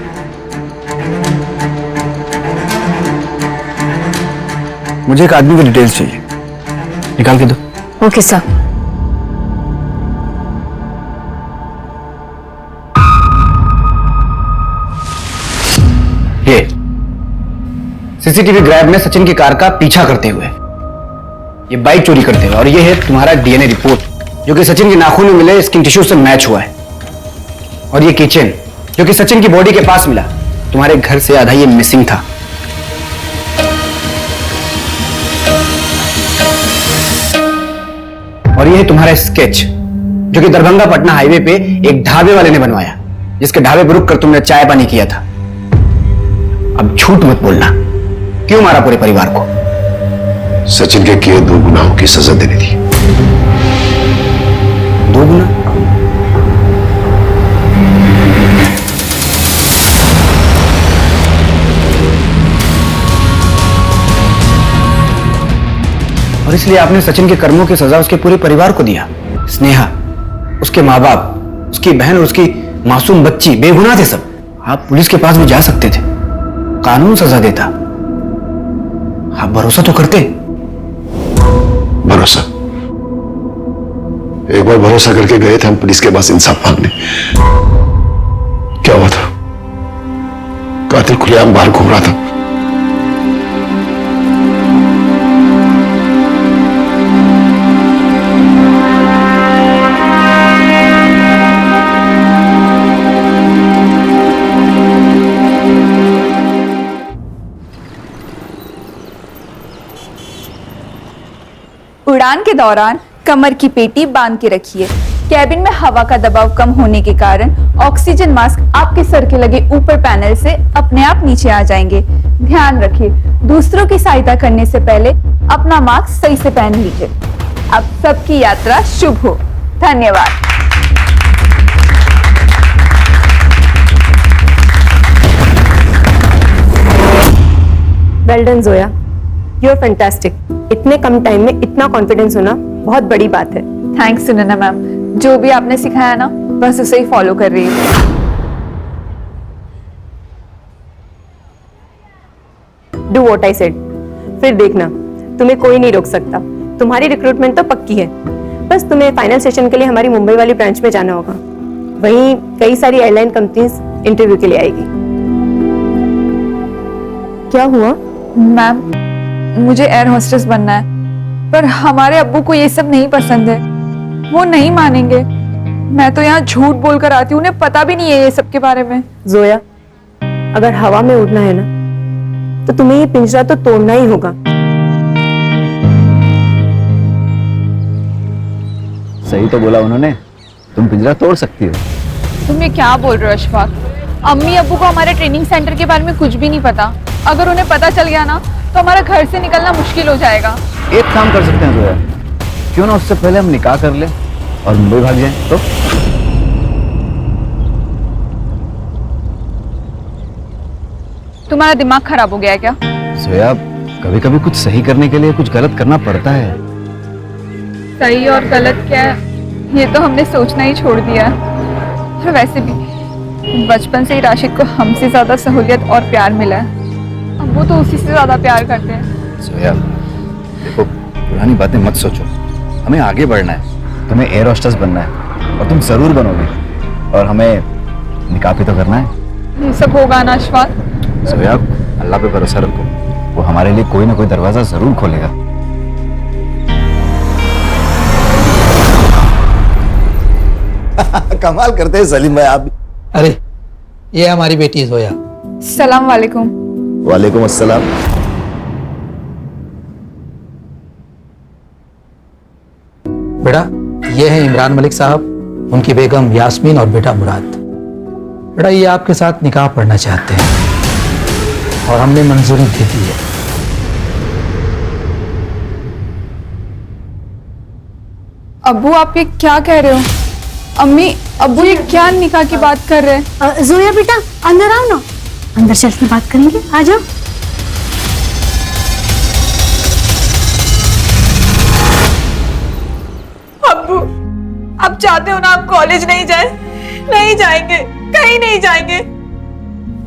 मुझे एक आदमी की डिटेल्स चाहिए, निकाल के दो। Okay sir. ये सीसीटीवी ग्रैब में सचिन की कार का पीछा करते हुए, ये बाइक चोरी करते हुए, और ये है तुम्हारा डीएनए रिपोर्ट जो कि सचिन के नाखून में मिले स्किन टिश्यू से मैच हुआ है, और ये किचन जो कि सचिन की बॉडी के पास मिला, तुम्हारे घर से आधा ये मिसिंग था। और ये है तुम्हारा स्केच जो कि दरभंगा पटना हाईवे पे एक ढाबे वाले ने बनवाया, जिसके ढाबे पर रुक कर तुमने चाय पानी किया था। अब झूठ मत बोलना, क्यों मारा पूरे परिवार को? सचिन के किए 2 गुनाहों की सजा देनी थी। 2 गुना? और इसलिए आपने सचिन के कर्मों की सजा उसके पूरे परिवार को दिया। स्नेहा, उसके माँ बाप, उसकी बहन और उसकी मासूम बच्ची बेगुनाह थे सब। आप पुलिस के पास भी जा सकते थे, कानून सजा देता। आप भरोसा तो करते। भरोसा? एक बार भरोसा करके गए थे हम पुलिस के पास इंसाफ मांगने। क्या हुआ था? कातिल खुलेआम बाहर घूम रहा था। उड़ान के दौरान कमर की पेटी बांध के रखिए। कैबिन में हवा का दबाव कम होने के कारण ऑक्सीजन मास्क आपके सर के लगे ऊपर पैनल से अपने आप नीचे आ जाएंगे। ध्यान रखिए, दूसरों की सहायता करने से पहले अपना मास्क सही से पहन लीजिए। अब सबकी यात्रा शुभ हो। धन्यवाद। Well done Zoya, you are fantastic. इतने कम टाइम में इतना कॉन्फिडेंस होना बहुत बड़ी बात है। थैंक्स सुनैना मैम, जो भी आपने सिखाया ना बस उसे ही फॉलो कर रही हूँ। Do what I said. फिर देखना, तुम्हें कोई नहीं रोक सकता। तुम्हारी रिक्रूटमेंट तो पक्की है, बस तुम्हें फाइनल सेशन के लिए हमारी मुंबई वाली ब्रांच में जाना होगा। वहीं कई सारी एयरलाइन कंपनीज इंटरव्यू के लिए आएगी। क्या हुआ? मैम, मुझे एयर होस्टेस बनना है, पर हमारे अब्बू को ये सब नहीं पसंद है। वो नहीं मानेंगे। मैं तो यहाँ झूठ बोलकर आती हूँ, उन्हें पता भी नहीं है ये सब के बारे में। जोया, अगर हवा में उड़ना है ना, तो तुम्हें ये पिंजरा तो तोड़ना ही होगा। सही तो बोला उन्होंने, तुम पिंजरा तोड़ सकती हो। तुम ये क्या बोल रहे हो अशफाक? अम्मी अब्बू को हमारे ट्रेनिंग सेंटर के बारे में कुछ भी नहीं पता। अगर उन्हें पता चल गया ना तो हमारा घर से निकलना मुश्किल हो जाएगा। एक काम कर सकते हैं जोया, क्यों ना उससे पहले हम निकाह कर लें और मुंबई भाग जाएं? तो तुम्हारा दिमाग खराब हो गया है क्या? जोया, कभी कभी कुछ सही करने के लिए कुछ गलत करना पड़ता है। सही और गलत क्या है ये तो हमने सोचना ही छोड़ दिया है। और वैसे भी बचपन से ही राशिद को हमसे ज्यादा सहूलियत और प्यार मिला है। अब वो तो उसी से ज्यादा प्यार करते हैं। जोया, देखो पुरानी बातें मत सोचो, हमें आगे बढ़ना है। तुम्हें एयर होस्टेस बनना है और तुम जरूर बनोगे, और हमें निकाह भी तो करना है। ये सब होगा ना अशफाक? जोया, अल्लाह पे भरोसा रखो, वो हमारे लिए कोई ना कोई दरवाजा जरूर खोलेगा। कमाल करते हैं सलीम भाई आप। अरे ये हमारी बेटी जोया। सलाम वालेकुम। वालेकुम अस्सलाम। बेटा, ये है इमरान मलिक साहब, उनकी बेगम यास्मीन और बेटा मुराद। बेटा, ये आपके साथ निकाह पढ़ना चाहते हैं और हमने मंजूरी दे दी है। अब्बू, आप ये क्या कह रहे हो? अम्मी अब्बू ये क्या निकाह की बात कर रहे हैं? जोया बेटा, अंदर आओ ना, अंदर चल के बात करेंगे, आ जाओ। अब्बू, आप चाहते हो ना आप कॉलेज नहीं जाए? नहीं जाएंगे, कहीं नहीं जाएंगे।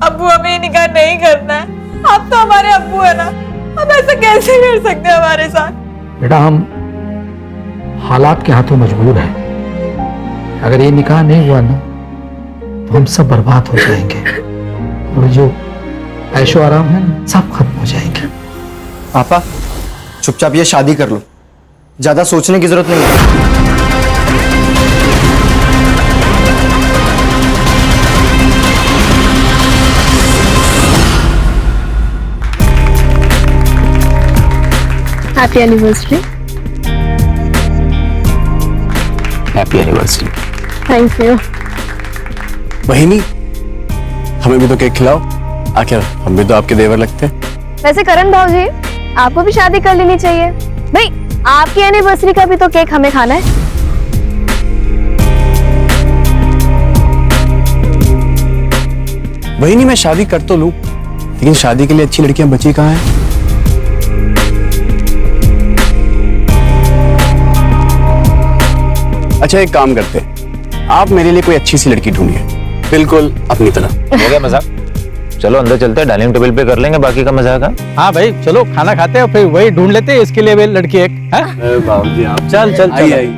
अब्बू, हमें ये निकाह नहीं करना है। आप तो हमारे अब्बू है ना, आप ऐसा कैसे कर सकते हैं हमारे साथ? बेटा, हम हालात के हाथों मजबूर हैं। अगर ये निकाह नहीं हुआ ना तो हम सब बर्बाद हो जाएंगे, और जो ऐशो आराम है ना सब खत्म हो जाएंगे। पापा, चुपचाप ये शादी कर लो, ज्यादा सोचने की जरूरत नहीं है। Happy anniversary. Happy anniversary. Thank you. बहिनी, हमें भी तो केक खिलाओ, आखिर हम भी तो आपके देवर लगते हैं। वैसे करण भाव जी, आपको भी शादी कर लेनी चाहिए भाई। आपकी एनिवर्सरी का भी तो केक हमें खाना है। बहिनी, मैं शादी कर तो लूं, लेकिन शादी के लिए अच्छी लड़कियां बची कहाँ हैं? अच्छा, एक काम करते हैं, आप मेरे लिए कोई अच्छी सी लड़की ढूंढिए, बिल्कुल अपनी तरह। हो गया मजाक? चलो अंदर चलते हैं, डाइनिंग टेबल पे कर लेंगे बाकी का मजाक। हाँ भाई चलो खाना खाते हैं, फिर वही ढूंढ लेते हैं इसके लिए भी लड़की एक। बाबूजी, आप चल चल चल। आई।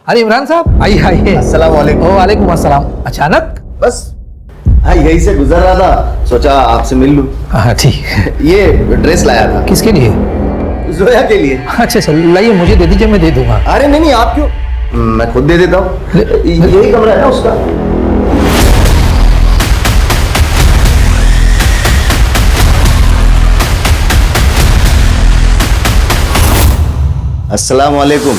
अरे इमरान साहब, आइए आइए। अस्सलाम वालेकुम। वालेकुम अस्सलाम। अचानक? बस हाँ, यही से गुजर रहा था, सोचा आपसे मिल लूं। हाँ ठीक। ये ड्रेस लाया था। किसके लिए? जोया के लिए। अच्छा चल लाइए, मुझे दे दीजिए, मैं दे दूंगा। अरे नहीं नहीं, आप क्यों, मैं खुद दे देता हूँ। यही कमरा है ना उसका। अस्सलाम वालेकुम।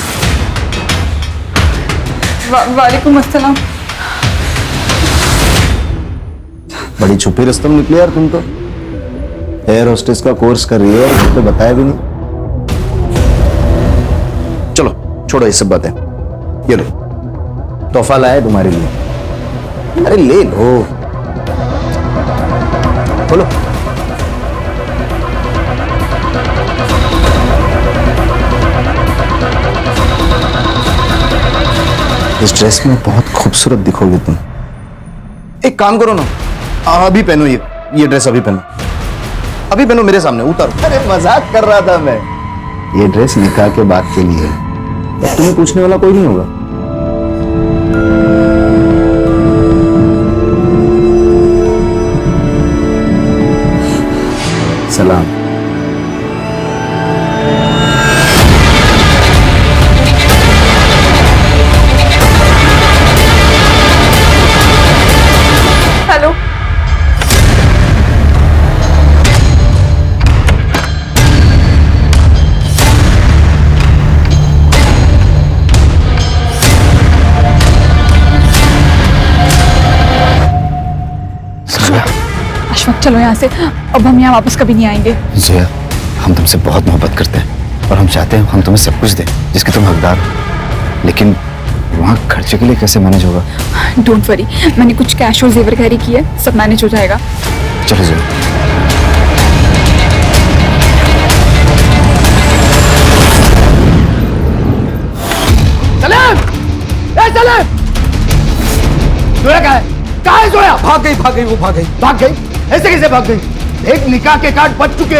वालेकुम अस्सलाम। बड़ी छुपी रस्तम निकली यार तुम तो। एयर होस्टेस का कोर्स कर रही है और मुझे बताया भी नहीं। चलो छोड़ो ये सब बातें, ये लो तोहफा लाया है तुम्हारे लिए। अरे ले लो, बोलो। इस ड्रेस में बहुत खूबसूरत दिखोगे तुम। एक काम करो ना, अभी पहनो ये ड्रेस अभी पहनो, अभी पहनो मेरे सामने, उतारो। अरे मजाक कर रहा था मैं। ये ड्रेस निकाह के बाद के लिए है, तुम्हें पूछने वाला कोई नहीं होगा। सलाम। हेलो। अशफाक चलो यहाँ से, अब हम यहाँ वापस कभी नहीं आएंगे। जोया, हम तुमसे बहुत मोहब्बत करते हैं और हम चाहते हैं हम तुम्हें सब कुछ दें जिसके तुम हकदार हो, लेकिन वहाँ खर्चे के लिए कैसे मैनेज होगा? डोंट वरी, मैंने कुछ कैश और जेवर कैरी किए, सब मैनेज हो जाएगा। चलो जोया। जोया कहाँ है जोया? भाग गई, वो भाग गई। ऐसे कैसे भाग गई? एक निकाह के कार्ड बच चुके,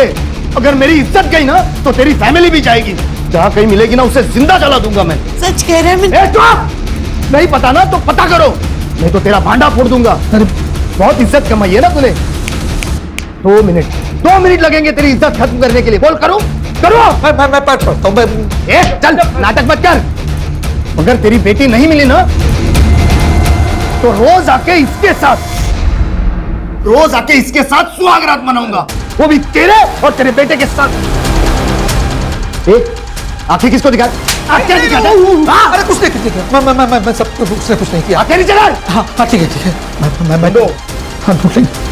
अगर मेरी इज्जत गई ना तो तेरी फैमिली भी जाएगी। जहाँ कहीं मिलेगी ना उसे जिंदा जला दूंगा मैं। सच कह रहे हैं? चुप! नहीं पता ना तो पता करो, नहीं तो तेरा भांडा फोड़ दूंगा। अरे बहुत इज्जत कमाई है ना तूने। 2 मिनट लगेंगे तेरी इज्जत खत्म करने के लिए। बोल करो। मैं पढ़ता हूँ। चल नाटक मत कर। अगर तेरी बेटी नहीं मिली ना तो रोज आके इसके साथ सुहागरात मनाऊंगा, वो भी तेरे और तेरे बेटे के साथ। आंखें किसको दिखा? आंखें दिखा। अरे कुछ नहीं, मैं सब उसने कुछ नहीं किया। आंखें नीचे कर। हाँ ठीक है। मैं दो। हाँ ढूंढ लेंगे।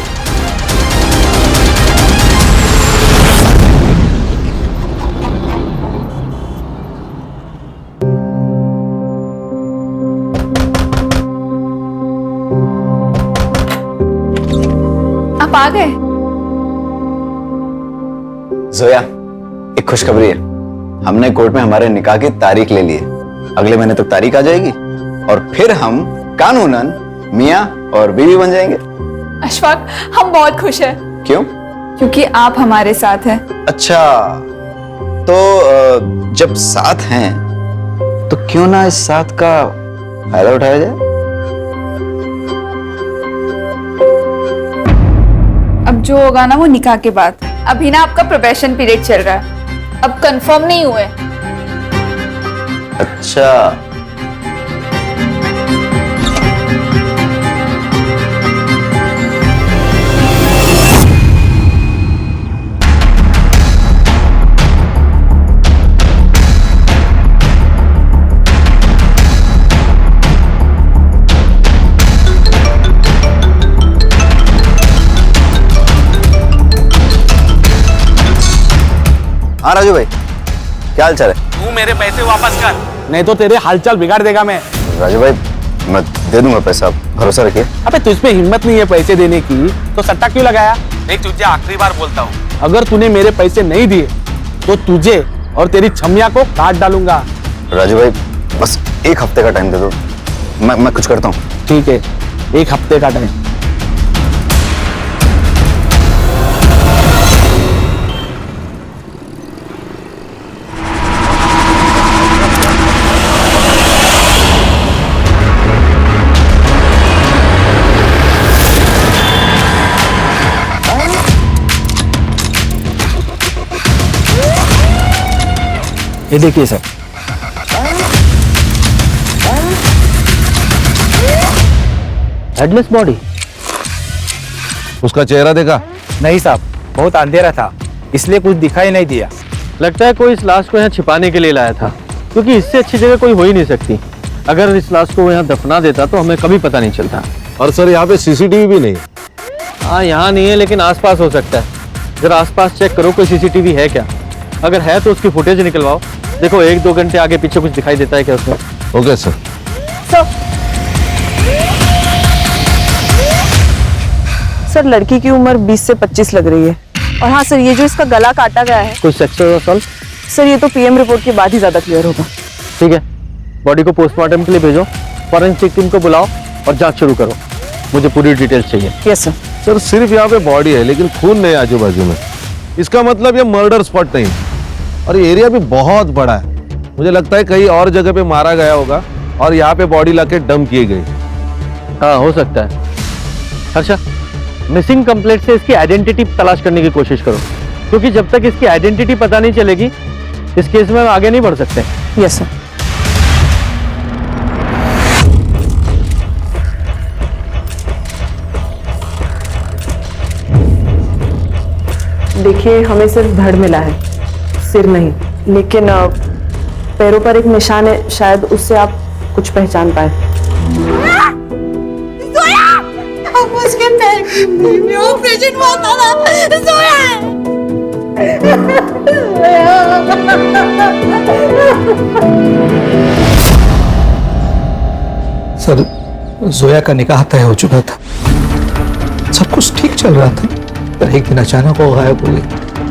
आप आ गए? जोया, एक खुशखबरी है, हमने कोर्ट में हमारे निकाह की तारीख ले ली है। अगले महीने तक तारीख आ जाएगी और फिर हम कानूनन मियाँ और बीवी बन जाएंगे। अशफाक, हम बहुत खुश हैं। क्यों? क्योंकि आप हमारे साथ हैं। अच्छा, तो जब साथ हैं तो क्यों ना इस साथ का फायदा उठाया जाए? जो होगा ना वो निकाह के बाद। अभी ना आपका प्रोबेशन पीरियड चल रहा है, अब कंफर्म नहीं हुए। अच्छा, हाँ राजू भाई, क्या हाल चाल है? तू मेरे पैसे वापस कर, नहीं तो तेरे हालचाल बिगाड़ देगा मैं। राजू भाई, मैं दे दूंगा पैसा, भरोसा रखिए। अबे तुझ पे हिम्मत नहीं है पैसे देने की तो सट्टा क्यों लगाया? नहीं, तुझे आखिरी बार बोलता हूँ, अगर तूने मेरे पैसे नहीं दिए तो तुझे और तेरी छमिया को काट डालूंगा। राजू भाई, बस एक हफ्ते का टाइम दे दो, मैं कुछ करता हूँ। ठीक है, एक हफ्ते का टाइम। ये देखिए सर, हेडलेस बॉडी। उसका चेहरा देखा? नहीं साहब, बहुत अंधेरा था इसलिए कुछ दिखाई नहीं दिया। लगता है कोई इस लाश को यहाँ छिपाने के लिए लाया था, क्योंकि इससे अच्छी जगह कोई हो ही नहीं सकती। अगर इस लाश को यहाँ दफना देता तो हमें कभी पता नहीं चलता। और सर यहाँ पे सीसीटीवी भी नहीं। हाँ, यहाँ नहीं है लेकिन आसपास हो सकता है। जरा आसपास चेक करो कोई सीसीटीवी है क्या। अगर है तो उसकी फुटेज निकलवाओ। देखो 1-2 घंटे आगे पीछे कुछ दिखाई देता है क्या उसमें। Okay sir. सर लड़की की उम्र 20 से 25 लग रही है। और हाँ सर, ये जो इसका गला काटा गया है, कोई सेक्सुअल असॉल्ट? सर ये तो पीएम रिपोर्ट के बाद ही ज्यादा क्लियर होगा। ठीक है, बॉडी को पोस्टमार्टम के लिए भेजो, फॉरेंसिक टीम को बुलाओ और जांच शुरू करो। मुझे पूरी डिटेल्स चाहिए। Yes sir. सर सिर्फ यहाँ पे बॉडी है लेकिन खून नहीं आजू बाजू में, इसका मतलब ये मर्डर स्पॉट नहीं। और ये एरिया भी बहुत बड़ा है, मुझे लगता है कहीं और जगह पे मारा गया होगा और यहाँ पे बॉडी लाके डंप की गई। हाँ, हो सकता है। अच्छा, मिसिंग कंप्लेंट से इसकी आइडेंटिटी तलाश करने की कोशिश करो, क्योंकि जब तक इसकी आइडेंटिटी पता नहीं चलेगी इस केस में हम आगे नहीं बढ़ सकते। Yes sir. देखिए, हमें सिर्फ धड़ मिला है, सिर नहीं। लेकिन पैरों पर एक निशान है, शायद उससे आप कुछ पहचान पाए। उसके पैर में ऑपरेशन हुआ था। सर जोया का निकाह तय हो चुका था, सब कुछ ठीक चल रहा था, पर एक दिन अचानक वो गायब हो गई।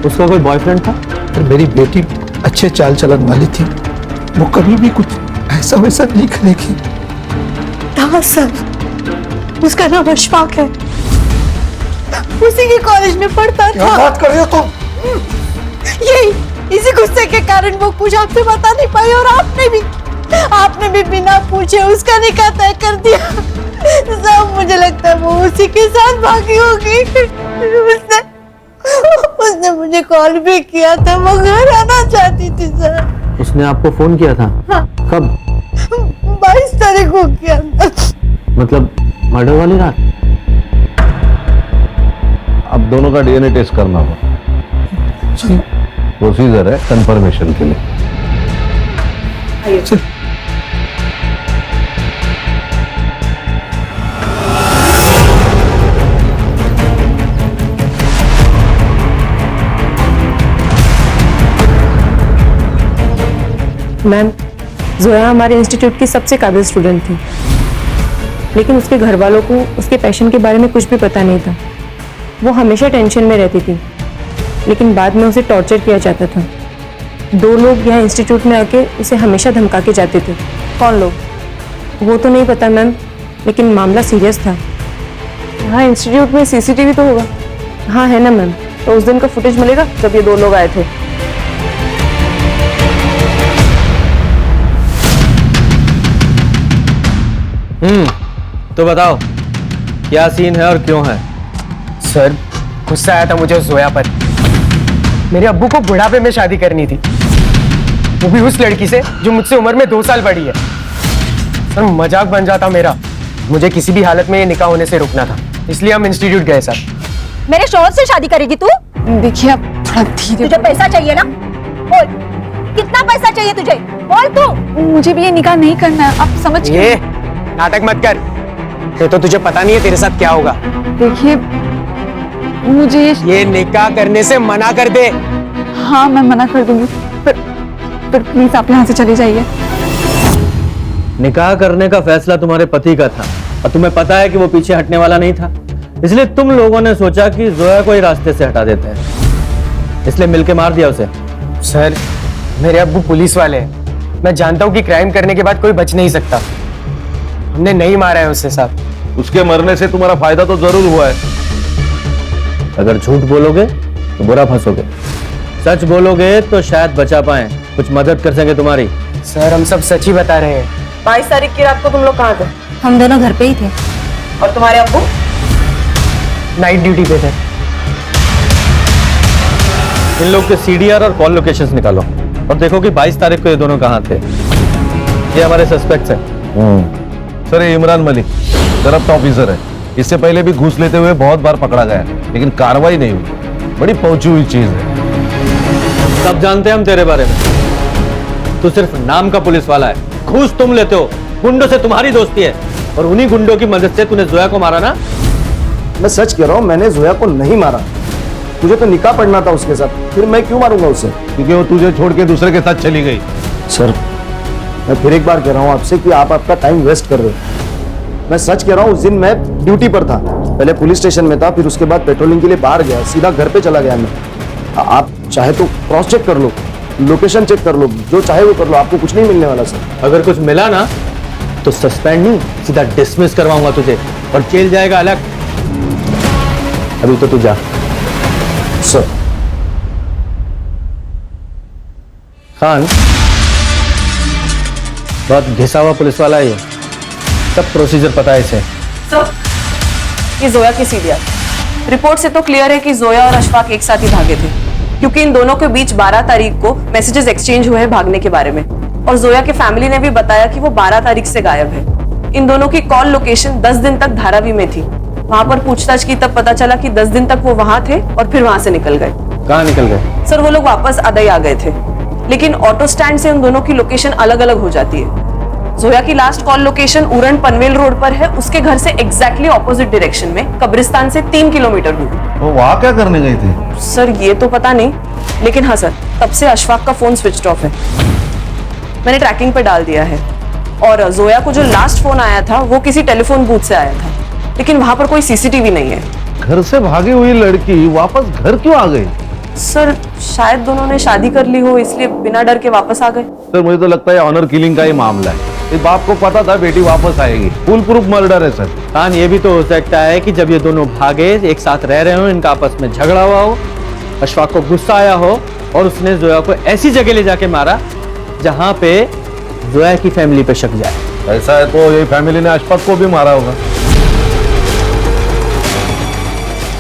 उसका कोई बॉयफ्रेंड था? पर मेरी बेटी अच्छे चाल चलन वाली थी, वो कभी भी कुछ ऐसा वैसा नहीं करेगी। हाँ सर, उसका नाम अशफाक है, उसी के कॉलेज में पढ़ता था। क्या बात कर रहे हो तुम? यही इसी गुस्से के कारण वो कुछ आपसे बता नहीं पाई और आपने भी बिना पूछे उसका निकाह तय कर दिया। सब मुझे लगता है वो उसी के साथ भागी होगी। उसने मुझे कॉल भी किया था, वो घर आना चाहती थी सर। उसने आपको फोन किया था? हाँ। कब? 22 तारीख को किया था। मतलब मर्डर वाली रात? अब दोनों का डीएनए टेस्ट करना होगा, प्रोसीजर है कंफर्मेशन के लिए। मैम, जोया हमारे इंस्टीट्यूट की सबसे काबिल स्टूडेंट थी, लेकिन उसके घर वालों को उसके पैशन के बारे में कुछ भी पता नहीं था। वो हमेशा टेंशन में रहती थी, लेकिन बाद में उसे टॉर्चर किया जाता था। 2 लोग यहाँ इंस्टीट्यूट में आके उसे हमेशा धमका के जाते थे। कौन लोग? वो तो नहीं पता मैम, लेकिन मामला सीरियस था। हाँ, इंस्टीट्यूट में सीसीटीवी तो होगा। हाँ है ना मैम, तो उस दिन का फुटेज मिलेगा जब ये 2 लोग आए थे। तो बताओ क्या सीन है और क्यों है? सर गुस्सा आया था मुझे जोया पर। मेरे अब्बू को बुढ़ापे में शादी करनी थी, वो भी उस लड़की से जो मुझसे उम्र में 2 साल बड़ी है। सर मजाक बन जाता मेरा। मुझे किसी भी हालत में ये निकाह होने से रुकना था, इसलिए हम इंस्टीट्यूट गए सर। मेरे शौहर से शादी करेगी तू? देखिए आप थोड़ा धीरे। तुझे पैसा चाहिए ना? बोल, कितना पैसा चाहिए तुझे? बोल तू। मुझे भी ये निकाह नहीं करना है, आप समझ ये नाटक मत कर, ये तो तुझे पता नहीं है तेरे साथ क्या होगा। देखिए मुझे ये निकाह करने से मना कर दे। हाँ मैं मना कर दूंगी, पर प्लीज आप यहाँ से चले जाइए। निकाह करने का फैसला तुम्हारे पति का था और तुम्हें पता है कि वो पीछे हटने वाला नहीं था, इसलिए तुम लोगों ने सोचा कि जोया को ही रास्ते से हटा देते हैं, इसलिए मिलके मार दिया उसे। सर मेरे अब्बू पुलिस वाले हैं, मैं जानता हूँ कि क्राइम करने के बाद कोई बच नहीं सकता। हमने नहीं मारा है उससे साहब। उसके मरने से तुम्हारा फायदा तो जरूर हुआ है। अगर झूठ बोलोगे तो बुरा फंसोगे, सच बोलोगे तो शायद बचा पाए, कुछ मदद कर सके तुम्हारी। सर हम सब सच ही बता रहे हैं। 22 तारीख की रात को तुम लोग कहाँ थे? हम दोनों घर पे ही थे। और तुम्हारे अब्बू? नाइट ड्यूटी पे थे। इन लोग के सीडीआर और कॉल लोकेशंस निकालो और देखो कि 22 तारीख को ये दोनों कहाँ थे। ये हमारे सस्पेक्ट्स हैं। सर ये इमरान मलिक करप्ट ऑफिसर है, इससे पहले भी घूस लेते हुए बहुत बार पकड़ा गया है, लेकिन कार्रवाई नहीं हुई। बड़ी पहुंची हुई चीज है। सब जानते हैं हम तेरे बारे में, तू सिर्फ नाम का पुलिस वाला है। घूस तुम लेते हो, गुंडों से तुम्हारी दोस्ती है और उन्हीं गुंडों की मदद से तूने जोया को मारा ना। मैं सच कह रहा हूँ, मैंने जोया को नहीं मारा। तुझे तो निकाह पढ़ना था उसके साथ, फिर मैं क्यों मारूंगा उसे? क्योंकि वो तुझे छोड़ के दूसरे के साथ चली गई। सर मैं फिर एक बार कह रहा हूँ आपसे कि आप आपका टाइम वेस्ट कर रहे हो। मैं सच कह रहा हूँ, उस दिन मैं ड्यूटी पर था, पहले पुलिस स्टेशन में था, फिर उसके बाद पेट्रोलिंग के लिए बाहर गया, सीधा घर पे चला गया मैं। आप चाहे तो क्रॉस चेक कर लो, लोकेशन चेक कर लो, जो चाहे वो कर लो, आपको कुछ नहीं मिलने वाला सर। अगर कुछ मिला ना तो सस्पेंड नहीं, सीधा डिसमिस करवाऊंगा तुझे और जेल जाएगा अलग। अभी तो तू जा। सर खान बहुत घिसा हुआ पुलिस वाला है, ये सब प्रोसीजर पता है इसे। ये जोया की सीडीआर रिपोर्ट से तो क्लियर है कि जोया और अशफाक एक साथ ही भागे थे, क्योंकि इन दोनों के बीच 12 तारीख को मैसेजेस एक्सचेंज हुए हैं भागने के बारे में, और जोया के फैमिली ने भी बताया कि वो 12 तारीख से गायब है। इन दोनों की कॉल लोकेशन 10 दिन तक धारावी में थी। वहां पर पूछताछ की तब पता चला कि 10 दिन तक वो वहां थे और फिर वहां से निकल गए। कहाँ निकल गए? सर वो लोग वापस अदई आ गए थे, लेकिन ऑटो स्टैंड से उन दोनों की लोकेशन अलग अलग हो जाती है। जोया की last call location Uran Panvel road पर है, उसके घर से एग्जैक्टली ऑपोजिट डायरेक्शन में, कब्रिस्तान से 3 किलोमीटर दूर। वो वहां क्या करने गई थी? सर ये तो पता नहीं, लेकिन हाँ सर तब से अशफाक का फोन स्विच ऑफ है। मैंने ट्रैकिंग पे डाल दिया है, और जोया को जो लास्ट फोन आया था वो किसी टेलीफोन बूथ से आया था, लेकिन वहां पर कोई सीसीटीवी नहीं है। घर से भागी हुई लड़की वापस घर क्यों आ गई? सर शायद दोनों ने शादी कर ली हो, इसलिए बिना डर के वापस आ गए। सर मुझे तो लगता है ऑनर किलिंग का ही मामला है। इस बाप को पता था बेटी वापस आएगी, फुल प्रूफ मर्डर है सर। खान ये भी तो हो सकता है कि जब ये दोनों भागे, एक साथ रह रहे हो, इनका आपस में झगड़ा हुआ हो, अशफाक को गुस्सा आया हो और उसने जोया को ऐसी जगह ले जाके मारा जहां पे जोया की फैमिली पे शक जाए। ऐसा है तो ये फैमिली ने अशफाक को भी मारा होगा।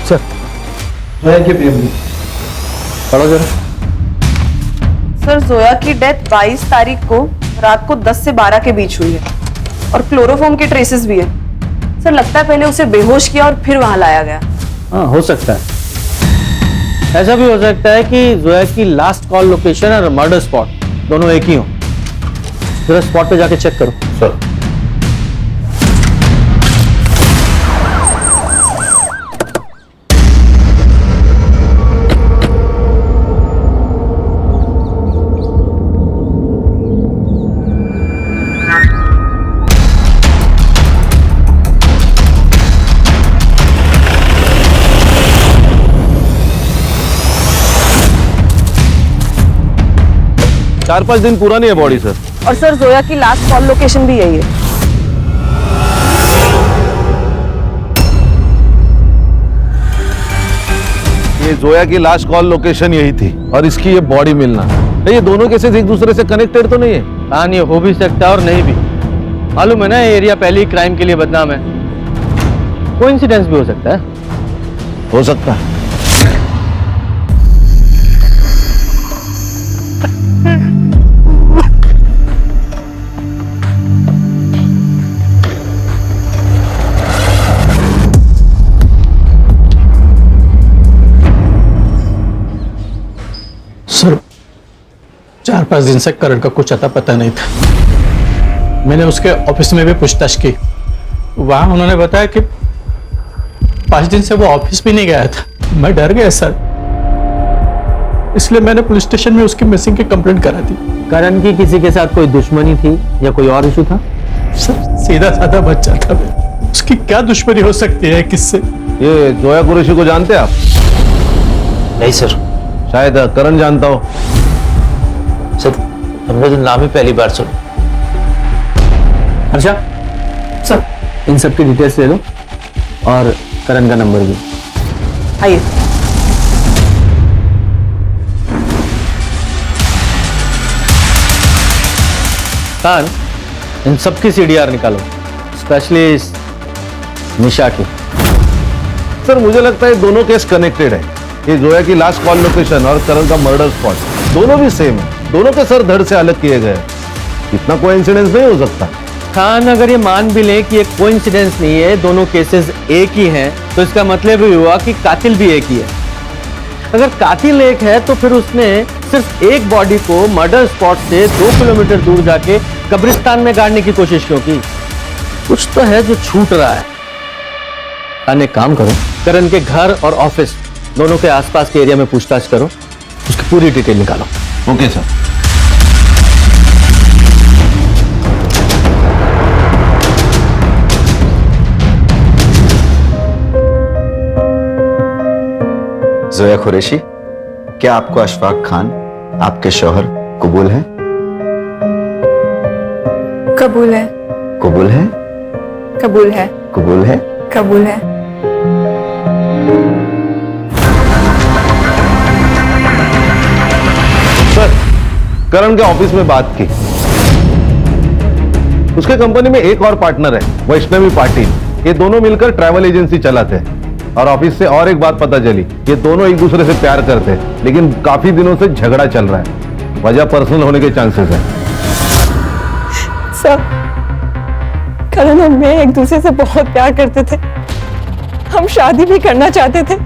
सर जोया की फैमिली पढ़ो जरा। सर जोया की डेथ 22 तारीख को रात को 10 से 12 के बीच हुई है, और क्लोरोफॉर्म के ट्रेसेस भी है। सर लगता है पहले उसे बेहोश किया और फिर वहां लाया गया। हाँ हो सकता है, ऐसा भी हो सकता है कि जोया की लास्ट कॉल लोकेशन और मर्डर स्पॉट दोनों एक ही हो। जरा स्पॉट पे जाके चेक करो। सर चार 5 दिन पुरानी है बॉडी सर। और सर जोया की लास्ट कॉल लोकेशन भी यही है। ये जोया की लास्ट कॉल लोकेशन यही थी और इसकी ये बॉडी मिलना, ये दोनों केसेस एक दूसरे से कनेक्टेड तो नहीं है? हाँ ये हो भी सकता है और नहीं भी। मालूम है ना ये एरिया पहले ही क्राइम के लिए बदनाम है। कोइंसिडेंस भी हो सकता है। हो सकता है। सर 4-5 दिन से करण का कुछ अता पता नहीं था। मैंने उसके ऑफिस में भी पूछताछ की, वहां उन्होंने बताया कि 5 दिन से वो ऑफिस भी नहीं गया था। मैं डर गया सर, इसलिए मैंने पुलिस स्टेशन में उसकी मिसिंग की कंप्लेंट करा दी। करण की किसी के साथ कोई दुश्मनी थी या कोई और इशू था? सर सीधा साधा बच्चा था मैं, उसकी क्या दुश्मनी हो सकती है किससे? ये जोया कुरैशी को जानते हैं आप? नहीं सर। शायद करण जानता हो। सर हमने तो नाम ही पहली बार सुना। अच्छा सर, इन सब की डिटेल्स ले लो और करण का नंबर भी। आइए। खान, इन सब की सीडीआर निकालो, स्पेशली इस निशा की। सर मुझे लगता है दोनों केस कनेक्टेड है। ये जोया की लास्ट कॉल लोकेशन और करण का मर्डर स्पॉट दोनों भी सेम है। दोनों के सर धड़ से अलग किए गए। इतना कोइंसिडेंस नहीं हो सकता। खान, अगर ये मान भी लें कि ये कोइंसिडेंस नहीं है, दोनों केसेस एक ही हैं, तो इसका मतलब ये हुआ कि कातिल भी एक ही है। अगर कातिल एक है तो फिर उसने सिर्फ एक बॉडी को मर्डर स्पॉट से 2 किलोमीटर दूर जाके कब्रिस्तान में गाड़ने की कोशिश क्यों की? कुछ तो है जो छूट रहा है। खान, एक काम करो, करण के घर और ऑफिस दोनों के आसपास के एरिया में पूछताछ करो, उसकी पूरी डिटेल निकालो। Okay sir. जोया कुरैशी, क्या आपको अशफाक खान आपके शौहर कबूल है? कबूल है। कबूल है? कबूल है। कबूल है? कबूल है। सर, करण के ऑफिस में बात की। उसके कंपनी में एक और पार्टनर है, वैष्णवी पाटिल। ये दोनों मिलकर ट्रैवल एजेंसी चलाते हैं। और ऑफिस से और एक बात पता चली, ये दोनों एक दूसरे से प्यार करते हैं, लेकिन काफी दिनों से झगड़ा चल रहा है। वजह पर्सनल होने के चांसेस है। सर, करण और मैं एक दूसरे से बहुत प्यार करते थे। हम शादी भी करना चाहते थे।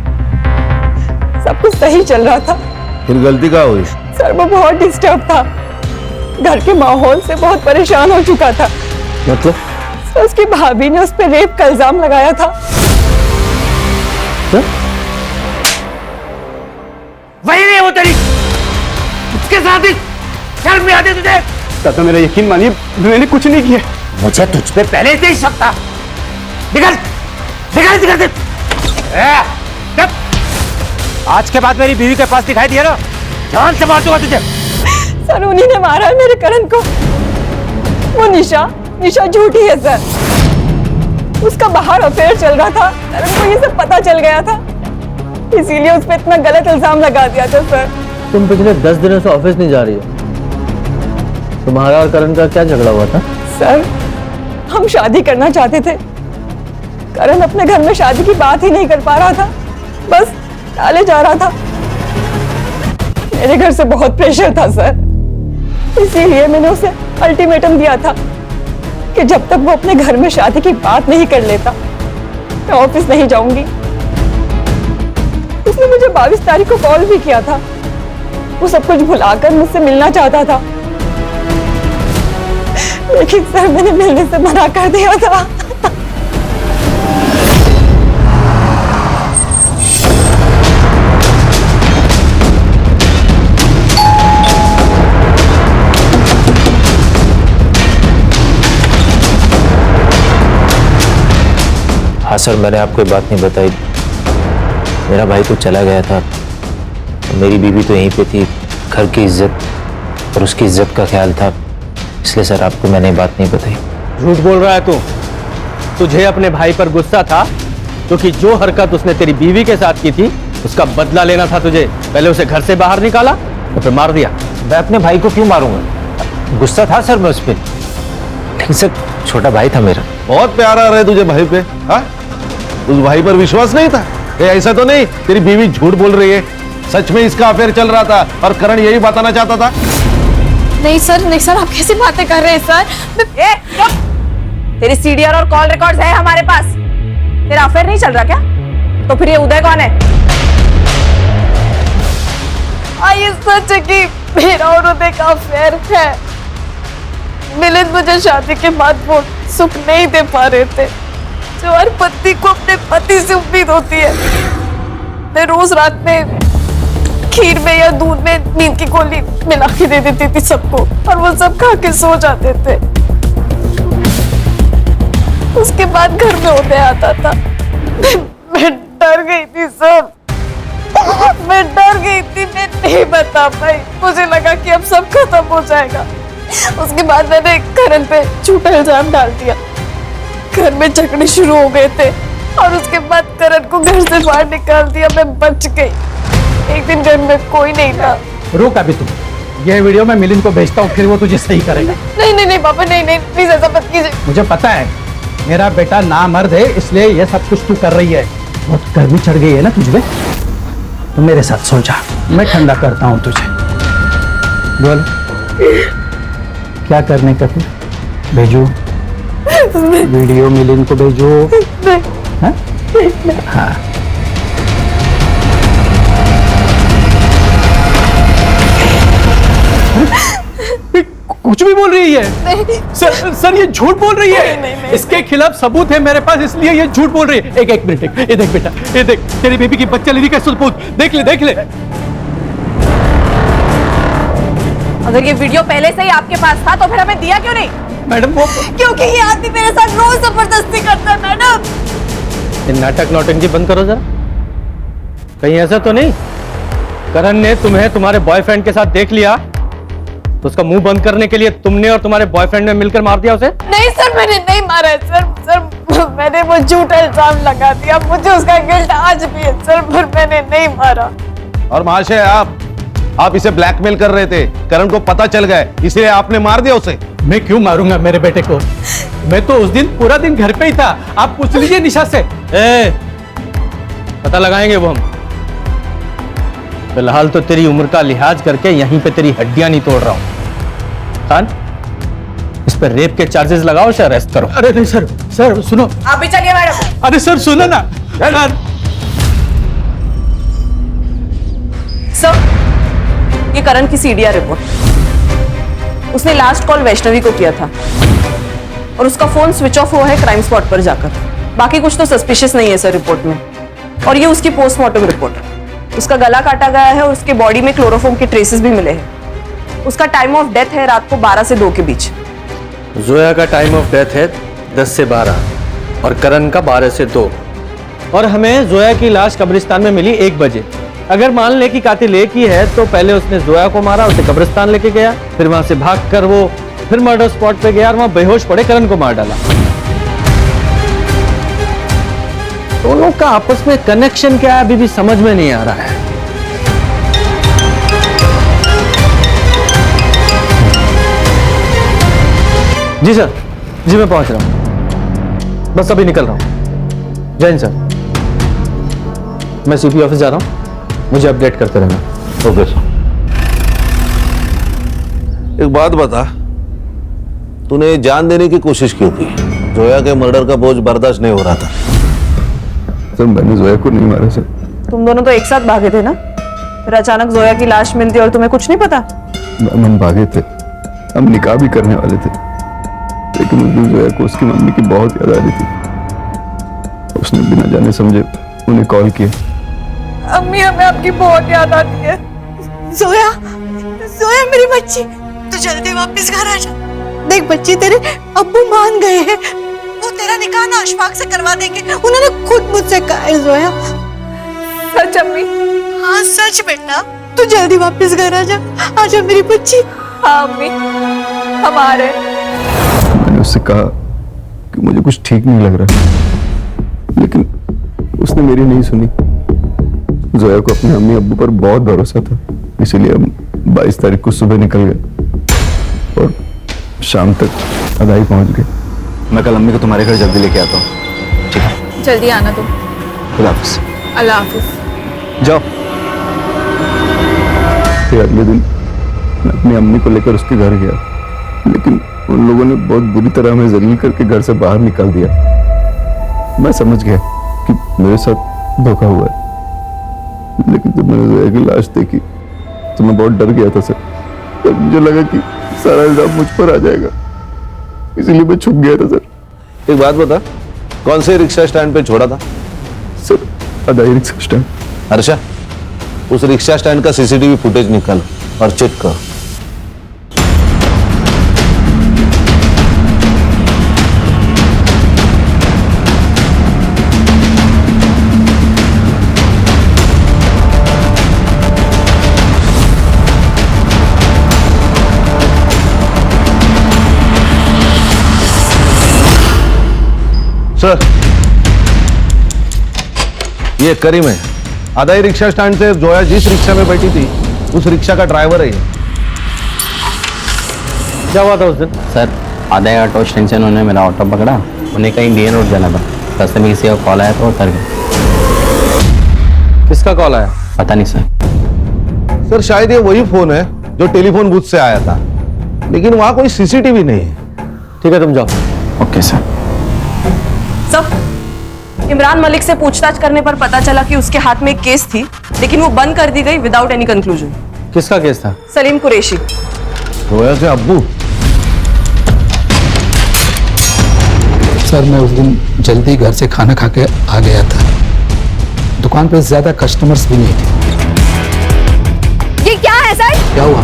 सब कुछ सही चल रहा था। फिर गलती क्या हुई? सर वो बहुत डिस्टर्ब था, घर के माहौल से बहुत परेशान हो चुका था। मतलब? सर उसकी भाभी ने उस पर रेप का इल्जाम लगाया था। वही नहीं वो तेरी, उसके साथ ही शर्म नहीं आती तुझे? चाचा मेरा यकीन मानिए, मैंने कुछ नहीं किया। मुझे तुझ पे पहले से ही शक था। निकल निकल निकल दे। आज के बाद मेरी बीवी के पास दिखाई दिया ना, जान से मार दूंगा तुझे। सर उन्हीं ने मारा है मेरे करण को। वो निशा झूठी है सर। उसका बाहर अफेयर चल रहा था, करण को ये सब पता चल गया था, इसीलिए उस पर इतना गलत इल्जाम लगा दिया था सर। तुम पिछले 10 दिनों से ऑफिस नहीं जा रही हो, तुम्हारा और करण का क्या झगड़ा हुआ था? सर हम शादी करना चाहते थे, करण अपने घर में शादी की बात ही नहीं कर पा रहा था, बस टाले जा रहा था। मेरे घर से बहुत प्रेशर था सर, इसीलिए मैंने उसे अल्टीमेटम दिया था कि जब तक वो अपने घर में शादी की बात नहीं कर लेता मैं ऑफिस नहीं जाऊंगी। उसने मुझे 22 तारीख को कॉल भी किया था। वो सब कुछ भुलाकर मुझसे मिलना चाहता था, लेकिन सर मैंने मिलने से मना कर दिया था। हाँ सर, मैंने आपको बात नहीं बताई। मेरा भाई तो चला गया था, मेरी बीवी तो यहीं पे थी। घर की इज्जत और उसकी इज्जत का ख्याल था, इसलिए सर आपको मैंने बात नहीं बताई। झूठ बोल रहा है तू। तुझे अपने भाई पर गुस्सा था क्योंकि जो हरकत उसने तेरी बीवी के साथ की थी उसका बदला लेना था तुझे। पहले उसे घर से बाहर निकाला और फिर मार दिया। मैं अपने भाई को क्यों मारूंगा? गुस्सा था सर मैं उस पर, लेकिन सर छोटा भाई था मेरा। बहुत प्यारा रहे तुझे भाई पे। हाँ, उस भाई पर विश्वास नहीं था? ऐसा तो नहीं तेरी बीवी झूठ बोल रही है? सच में इसका अफेयर चल रहा था और करण यही बताना चाहता था? नहीं सर, आप कैसी बातें कर रहे हैं सर? तेरी सीडीआर और कॉल रिकॉर्ड्स है हमारे पास। तेरा अफेयर नहीं चल रहा क्या? तो फिर ये उदय कौन है? ये सच है कि मेरा और उदय का अफेयर है। मिलिंद मुझे शादी के बाद वो सुख नहीं दे पा रहे थे जो हर पत्नी को अपने पति से उम्मीद होती है। मैं रोज रात में खीर में या दूध में नींद की गोली मिला के दे देती थी सबको और वो सब खा के सो जाते थे। उसके बाद घर में उदय आता था। मैं डर गई थी सब, मैं डर गई थी, मैं नहीं बता पाई। मुझे लगा कि अब सब खत्म हो जाएगा। उसके बाद मैंने करण पे झूठा इल्जाम डाल दिया। घर में झगड़े शुरू हो गए थे और उसके बाद करण को घर से बाहर निकाल दिया। मैं बच गई। एक दिन घर में कोई नहीं था। रुक अभी तुम, ये वीडियो मैं मिलिंद को भेजता हूँ, फिर वो तुझे सही करेगा। नहीं नहीं नहीं पापा, नहीं नहीं प्लीज ऐसा मत कीजिए। मुझे पता है मेरा बेटा नामर्द है, इसलिए ये सब कुछ तू कर रही है। बहुत गर्मी चढ़ गई है ना तुझ में, तो मेरे साथ सो जा, मैं ठंडा करता हूँ तुझे। बोल क्या करने का फिर? भेजो वीडियो मिलिंद को भेजो। हाँ? हाँ। कुछ भी बोल रही है सर ये झूठ बोल रही है। नहीं, इसके खिलाफ सबूत है मेरे पास, इसलिए ये झूठ बोल रही है। एक मिनट, ये देख बेटा, ये देख तेरी बेबी की बच्चा लेने का सबूत, देख ले। अगर ये वीडियो पहले से ही आपके पास था तो फिर हमें दिया क्यों नहीं? मैडम वो क्योंकि ये आदमी मेरे साथ रोज जबरदस्ती करता है मैडम। ये नाटक नौटंकी बंद करो जरा। कहीं ऐसा तो नहीं करण ने तुम्हें तुम्हारे बॉयफ्रेंड के साथ देख लिया तो उसका मुंह बंद करने के लिए तुमने और तुम्हारे बॉयफ्रेंड ने मिलकर मार दिया उसे? नहीं सर, मैंने नहीं मारा है सर मैंने वो झूठा इल्जाम लगा दिया। मुझे उसका गिल्ट आज भी है सर, पर मैंने नहीं मारा। और महाशय आप इसे ब्लैकमेल कर रहे थे, करण को पता चल गया इसलिए आपने मार दिया उसे। मैं क्यों मारूंगा मेरे बेटे को? मैं तो उस दिन पूरा दिन घर पे ही था, आप पूछ लीजिए निशा से। पता लगाएंगे वो हम। फिलहाल तो तेरी उम्र का लिहाज करके यहीं पे तेरी हड्डियां नहीं तोड़ रहा हूं। खान, इस पर रेप के चार्जेस लगाओ, उसे अरेस्ट करो। अरे नहीं सर सुनो। आप भी चलिए मैडम। अरे सर सुनो ना। सर ये करण की सीडीआर रिपोर्ट। उसने लास्ट कॉल वैष्णवी को किया था और उसका फोन स्विच ऑफ हुआ है क्राइम स्पॉट पर जाकर। बाकी कुछ तो सस्पिशियस नहीं है सर रिपोर्ट में। और ये उसकी पोस्टमार्टम रिपोर्ट। उसका गला काटा गया है और उसके बॉडी में क्लोरोफॉर्म के ट्रेसेस भी मिले हैं। उसका टाइम ऑफ डेथ है रात को 12 से 2 के बीच। जोया का टाइम ऑफ डेथ है 10 से 12 और करण का 12 से 2। और हमें जोया की लाश कब्रिस्तान में मिली 1 बजे। अगर मान ले कि कातिल एक ही है तो पहले उसने जोया को मारा, उसे कब्रिस्तान लेके गया, फिर वहां से भागकर वो फिर मर्डर स्पॉट पे गया और वहां बेहोश पड़े करण को मार डाला। दोनों का आपस में कनेक्शन क्या है अभी भी समझ में नहीं आ रहा है। जी सर, जी मैं पहुंच रहा हूं, बस अभी निकल रहा हूं। जय हिंद सर, मैं सीपी ऑफिस जा रहा हूं, मुझे अपडेट करते रहना। Okay sir. एक बात बता, तूने जान देने की कोशिश क्यों की? जोया के मर्डर का बोझ बर्दाश्त नहीं हो रहा था। सर मैंने जोया को नहीं मारा सर। तुम दोनों तो एक साथ भागे थे ना, फिर अचानक जोया की लाश मिलती और तुम्हें कुछ नहीं पता? हम भागे थे, हम निकाह भी करने वाले थे, लेकिन उस दिन जोया को उसकी मम्मी की बहुत याद आ रही थी। उसने बिना जाने समझे उन्हें कॉल किया। अम्मी हमें आपकी बहुत याद आती है। जोया, जोया मेरी बच्ची, तू जल्दी वापस घर आ जा। देख बच्ची, तेरे अब्बू मान गए हैं, वो तेरा निकाह ना अशफाक से करवा देंगे। उन्होंने खुद मुझसे कहा है जोया। सच अम्मी? हाँ सच बेटा, तू जल्दी वापस घर आ जा। आजा मेरी बच्ची। हाँ अम्मी, हम आ रहे हैं। मैंने उससे कहा कि मुझे कुछ ठीक नहीं लग रहा, लेकिन उसने मेरी नहीं सुनी। जोया को अपने अम्मी अब्बू पर बहुत भरोसा था, इसीलिए हम 22 तारीख को सुबह निकल गए और शाम तक अदाई पहुंच गए। मैं कल अम्मी को तुम्हारे घर जल्दी लेके आता हूँ। ठीक है, जल्दी आना तुम। खुदा हाफिज। अल्लाह हाफिज। जाओ। फिर अगले दिन मैं अपनी अम्मी को लेकर उसके घर गया, लेकिन उन लोगों ने बहुत बुरी तरह हमें जलील करके घर से बाहर निकाल दिया। मैं समझ गया कि मेरे साथ धोखा हुआ है, लेकिन जब मैंने जोया की लाश देखी तो मैं बहुत डर गया था सर। तब मुझे लगा कि सारा इल्जाम मुझ पर आ जाएगा, इसीलिए मैं छुप गया था सर। एक बात बता, कौन से रिक्शा स्टैंड पे छोड़ा था? सर अदाई रिक्शा स्टैंड। हर्षा, उस रिक्शा स्टैंड का सीसीटीवी फुटेज निकाल और चेक कर। सर, ये करीम है, आदाई रिक्शा स्टैंड से जोया जिस रिक्शा में बैठी थी उस रिक्शा का ड्राइवर है ये। क्या हुआ था उस दिन? सर आधा ऑटो स्टैंड से उन्होंने मेरा ऑटो पकड़ा, उन्हें कहीं डीएन रोड जाना था, रास्ते में किसी का कॉल आया तो उतर गए। किसका कॉल आया? पता नहीं सर। सर शायद ये वही फोन है जो टेलीफोन बूथ से आया था, लेकिन वहां कोई सीसीटीवी नहीं है। ठीक है तुम जाओ। Okay sir. Sir, Imran Malik से पूछताछ करने पर पता चला कि उसके हाथ में एक केस थी, लेकिन वो बंद कर दी गई विदाउट एनी कंक्लूजन। किसका केस था? सलीम कुरैशी। जोया से अब्बू? सर मैं उस दिन जल्दी घर से खाना खा के आ गया था, दुकान पे ज्यादा कस्टमर्स भी नहीं थे। ये क्या है सर? क्या हुआ?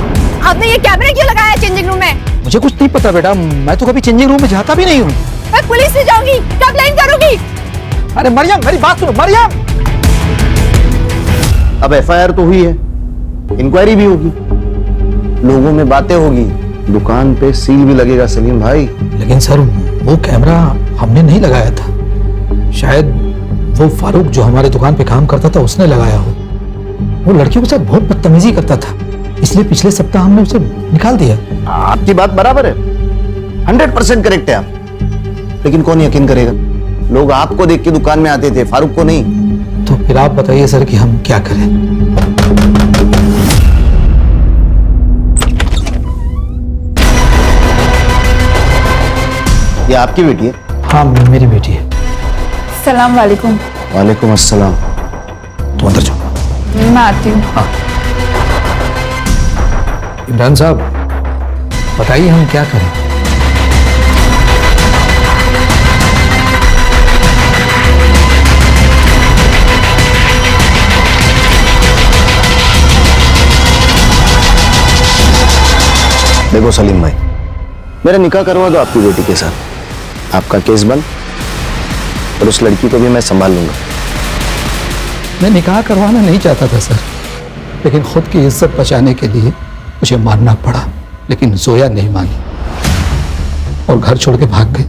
आपने ये कैमरा क्यों लगाया चेंजिंग रूम में? मुझे कुछ नहीं पता बेटा, मैं तो कभी चेंजिंग रूम में जाता भी नहीं हूँ। मैं पुलिस से जाऊंगी, कंप्लेंट करूंगी। अरे मरियम मेरी बात सुनो मरियम। अब एफआईआर तो हुई है, इंक्वायरी भी होगी, लोगों में बातें होगी, दुकान पे सील भी लगेगा सलीम भाई। लेकिन सर वो कैमरा हमने नहीं लगाया था, शायद वो फारूक जो हमारे दुकान पे काम करता था उसने लगाया हो। वो लड़कियों के साथ बहुत बदतमीजी करता था, इसलिए पिछले सप्ताह हमने उसे निकाल दिया। आपकी बात बराबर है, 100% करेक्ट है आप, लेकिन कौन यकीन करेगा? लोग आपको देख के दुकान में आते थे, फारूक को नहीं। तो फिर आप बताइए सर कि हम क्या करें? ये आपकी बेटी है? हाँ मेरी बेटी है। सलाम वालेकुम। वालेकुम अस्सलाम। तुम अंदर जाओ। मैं आती हूँ। हाँ। इमरान साहब बताइए हम क्या करें? देखो सलीम भाई, मेरा निकाह करवा दो आपकी बेटी के साथ, आपका केस बंद, और उस लड़की को भी मैं संभाल लूंगा। मैं निकाह करवाना नहीं चाहता था सर, लेकिन खुद की इज्जत बचाने के लिए मुझे मानना पड़ा, लेकिन जोया नहीं मानी और घर छोड़ के भाग गई।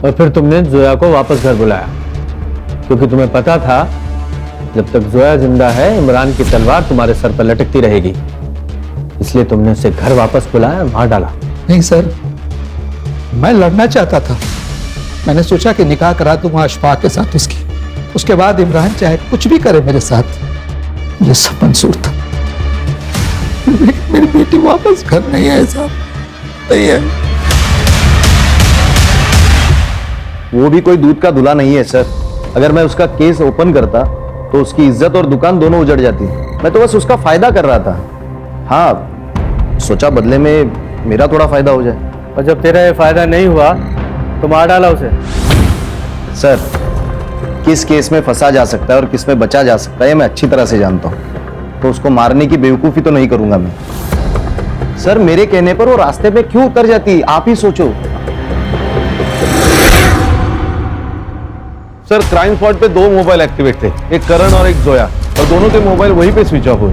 और फिर तुमने जोया को वापस घर बुलाया, क्योंकि तुम्हें पता था जब तक जोया जिंदा है इमरान की तलवार तुम्हारे सर पर लटकती रहेगी, इसलिए तुमने उसे घर वापस बुलाया, मार डाला। नहीं सर, मैं लड़ना चाहता था, मैंने सोचा कि निकाह करा दूंगा अशफाक के साथ उसके बाद इमरान चाहे कुछ भी करे मेरे साथ, मुझे सब मंजूर था। मेरी बेटी वापस घर नहीं है साहब, नहीं है। वो भी कोई दूध का धुला नहीं है सर। अगर मैं उसका केस ओपन करता तो उसकी इज्जत और दुकान दोनों उजड़ जाती। मैं तो बस उसका फायदा कर रहा था। हाँ, सोचा बदले में मेरा थोड़ा फायदा हो जाए। और जब तेरा ये फायदा नहीं हुआ तो मार डाला उसे। सर, किस केस में फंसा जा सकता है और किस में बचा जा सकता है मैं अच्छी तरह से जानता हूँ, तो उसको मारने की बेवकूफी तो नहीं करूंगा मैं। सर, मेरे कहने पर वो रास्ते पे क्यों उतर जाती, आप ही सोचो। सर, क्राइम स्पॉट पे 2 मोबाइल एक्टिवेट थे, एक करण और एक जोया, और दोनों के मोबाइल वहीं पे स्विच ऑफ हुए।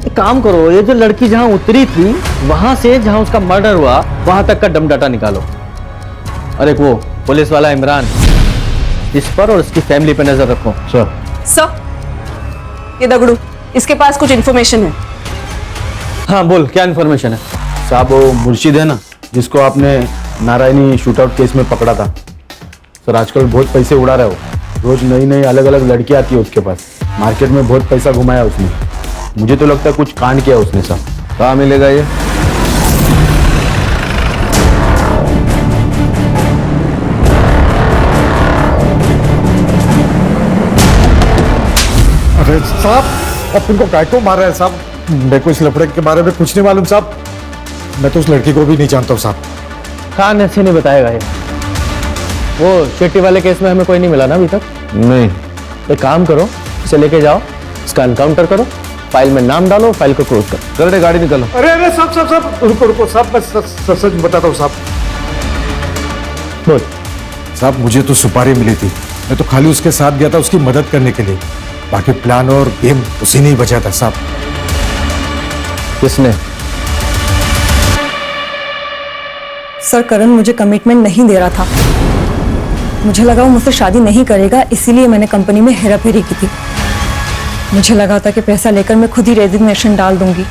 एक काम करो, ये जो लड़की जहां उतरी थी वहां से जहां उसका मर्डर हुआ वहां तक का डम डाटा निकालो। और एक वो पुलिस वाला इमरान, इस पर और उसकी फैमिली पे नजर रखो। सर। सर, ये दगड़ू, इसके पास कुछ इन्फॉर्मेशन है। हाँ बोल, क्या इन्फॉर्मेशन है? साहब, वो मुर्शिद है ना जिसको आपने नारायणी शूटआउट केस में पकड़ा था, सर आजकल बहुत पैसे उड़ा रहा है वो। रोज नई नई अलग अलग लड़कियां आती है उसके पास, मार्केट में बहुत पैसा घुमाया उसने। मुझे तो लगता है कुछ कांड किया उसने। सर, कहाँ मिलेगा ये? अरे साहब, अब इनको काय को मार रहे हैं साहब? मेरे को इस लफड़े के बारे में कुछ नहीं मालूम साहब। मैं तो उस लड़की को भी नहीं जानता हूँ साहब। कान ऐसे नहीं बताएगा ये। वो शेट्टी वाले केस में हमें कोई नहीं मिला ना अभी तक? नहीं। एक काम करो, इसे लेके जाओ, इसका एनकाउंटर करो, फाइल में नाम डालो, फाइल को क्लोज करो। करने गाड़ी निकालो। अरे अरे साहब रुको रुको साहब, मैं सच बताता हूँ साहब। बोल। साहब मुझे तो सुपारी मिली थी, मैं तो खाली उसके साथ गया था उसकी मदद करने के लिए। बाकी प्लान और गेम उसी ने ही बचा था साहब। किसने? सर करण मुझे कमिटमेंट नहीं दे रहा था। मुझे लगा वो मुझसे शादी नहीं करेगा, इसीलिए मैंने कंपनी में हेराफेरी की थी। मुझे लगा था कि पैसा लेकर मैं खुद ही रेजिग्नेशन डाल दूंगी,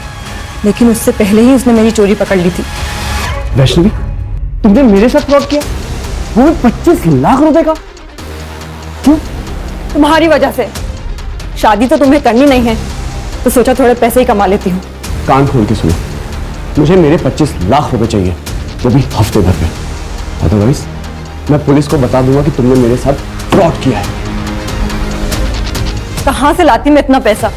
लेकिन उससे पहले ही उसने मेरी चोरी पकड़ ली थी। वैष्णवी, तुमने मेरे साथ फ्रॉड किया, वो 25 लाख रुपए का। क्यों? तुम्हारी वजह से। शादी तो तुम्हें करनी नहीं है, तो सोचा थोड़े पैसे ही कमा लेती हूँ। कान खोल के सुनो, मुझे मेरे 25 लाख रुपए चाहिए, वो भी हफ्ते भर में। अदरवाइज मैं पुलिस को बता दूंगा कि तुमने मेरे साथ फ्रॉड किया है। कहाँ से लाती मैं इतना पैसा?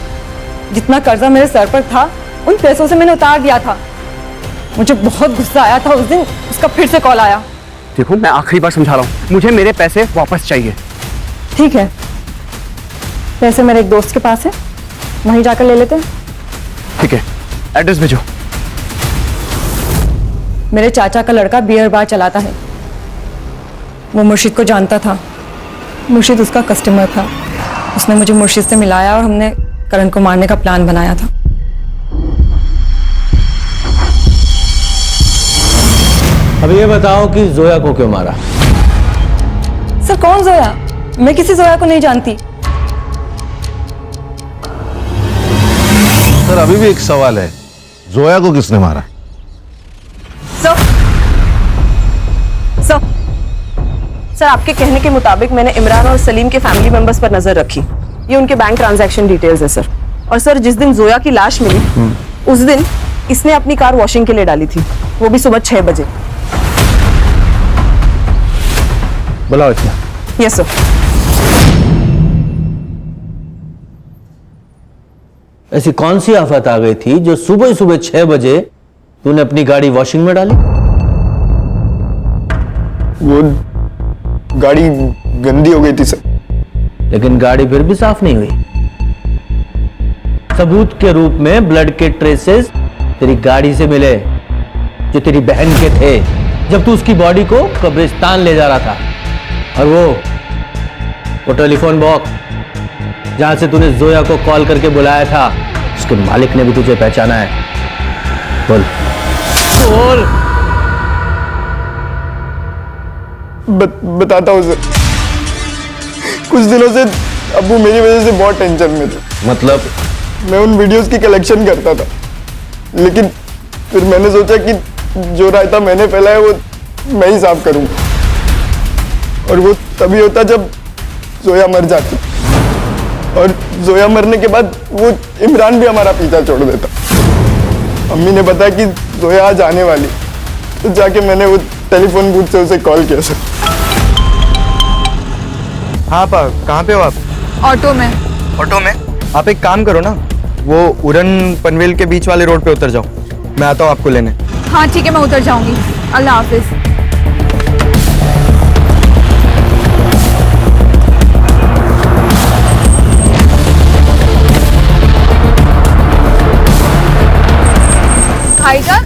जितना कर्जा मेरे सर पर था, उन पैसों से मैंने उतार दिया था। मुझे बहुत गुस्सा आया था उस दिन, उसका फिर से कॉल आया। देखो मैं आखिरी बार समझा रहा हूँ, मुझे मेरे पैसे वापस चाहिए। ठीक है, पैसे मेरे एक दोस्त के पास है, वहीं जाकर ले लेते हैं। ठीक है, एड्रेस भेजो। मेरे चाचा का लड़का बियर बार चलाता है, वो मुर्शिद को जानता था। मुर्शिद उसका कस्टमर था। उसने मुझे मुर्शिद से मिलाया और हमने करण को मारने का प्लान बनाया था। अब ये बताओ कि जोया को क्यों मारा? सर कौन जोया? मैं किसी जोया को नहीं जानती। सर अभी भी एक सवाल है, जोया को किसने मारा? सर आपके कहने के मुताबिक मैंने इमरान और सलीम के फैमिली मेंबर्स पर नजर रखी। ये उनके बैंक ट्रांजैक्शन डिटेल्स है सर। और सर जिस दिन जोया की लाश मिली, उस दिन इसने अपनी कार वॉशिंग के लिए डाली थी, वो भी सुबह 6 बजे। बुलाओ इसमें। Yes sir. ऐसी कौन सी आफत आ गई थी जो सुबह सुबह 6 बजे तूने अपनी गाड़ी वॉशिंग में डाली? वो गाड़ी गंदी हो गई थी सर। लेकिन गाड़ी फिर भी साफ नहीं हुई। सबूत के रूप में ब्लड के ट्रेसेस तेरी गाड़ी से मिले, जो तेरी बहन के थे, जब तू उसकी बॉडी को कब्रिस्तान ले जा रहा था। और वो टेलीफोन बॉक्स जहां से तूने जोया को कॉल करके बुलाया था, उसके मालिक ने भी तुझे पहचाना है। बोल बोल। बताता हूँ सर। कुछ दिनों से अब्बू मेरी वजह से बहुत टेंशन में थे। मतलब? मैं उन वीडियोस की कलेक्शन करता था, लेकिन फिर मैंने सोचा कि जो रायता मैंने फैलाया वो मैं ही साफ करूंगा। और वो तभी होता जब जोया मर जाती, और जोया मरने के बाद वो इमरान भी हमारा पीछा छोड़ देता। अम्मी ने बताया कि जोया आज आने वाली, तो जाके मैंने वो टेलीफोन बूथ से उसे कॉल किया सर। हाँ पा, कहाँ पे हो आप? ऑटो में। ऑटो में? आप एक काम करो ना, वो उड़न पनवेल के बीच वाले रोड पे उतर जाओ, मैं आता हूँ आपको लेने। हाँ ठीक है, मैं उतर जाऊंगी। अल्लाह हाफिज। भाईजान,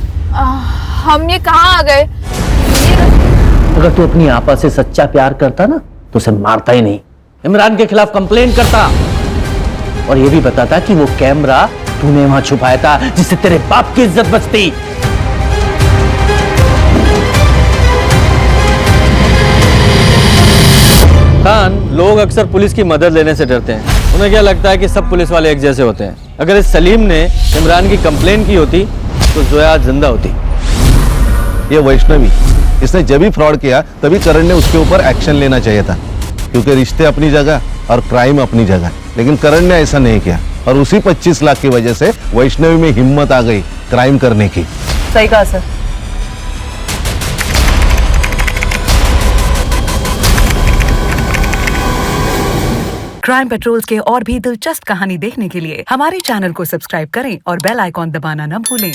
हम ये कहाँ आ गए? अगर तू अपनी आपा से सच्चा प्यार करता ना तो उसे मारता ही नहीं, इमरान के खिलाफ कंप्लेंट करता, और ये भी बताता कि वो कैमरा तूने वहां छुपाया था जिससे तेरे बाप की इज्जत बचती। खान, लोग अक्सर पुलिस की मदद लेने से डरते हैं। उन्हें क्या लगता है कि सब पुलिस वाले एक जैसे होते हैं। अगर इस सलीम ने इमरान की कंप्लेंट की होती तो जोया जिंदा होती। ये वैष्णवी, इसने जब भी फ्रॉड किया तभी करण ने उसके ऊपर एक्शन लेना चाहिए था, क्योंकि रिश्ते अपनी जगह और क्राइम अपनी जगह। लेकिन करण ने ऐसा नहीं किया, और उसी 25 लाख की वजह से वैष्णवी में हिम्मत आ गई क्राइम करने की। सही कहा सर। क्राइम पेट्रोल्स के और भी दिलचस्प कहानी देखने के लिए हमारे चैनल को सब्सक्राइब करें और बेल आइकॉन दबाना न भूलें।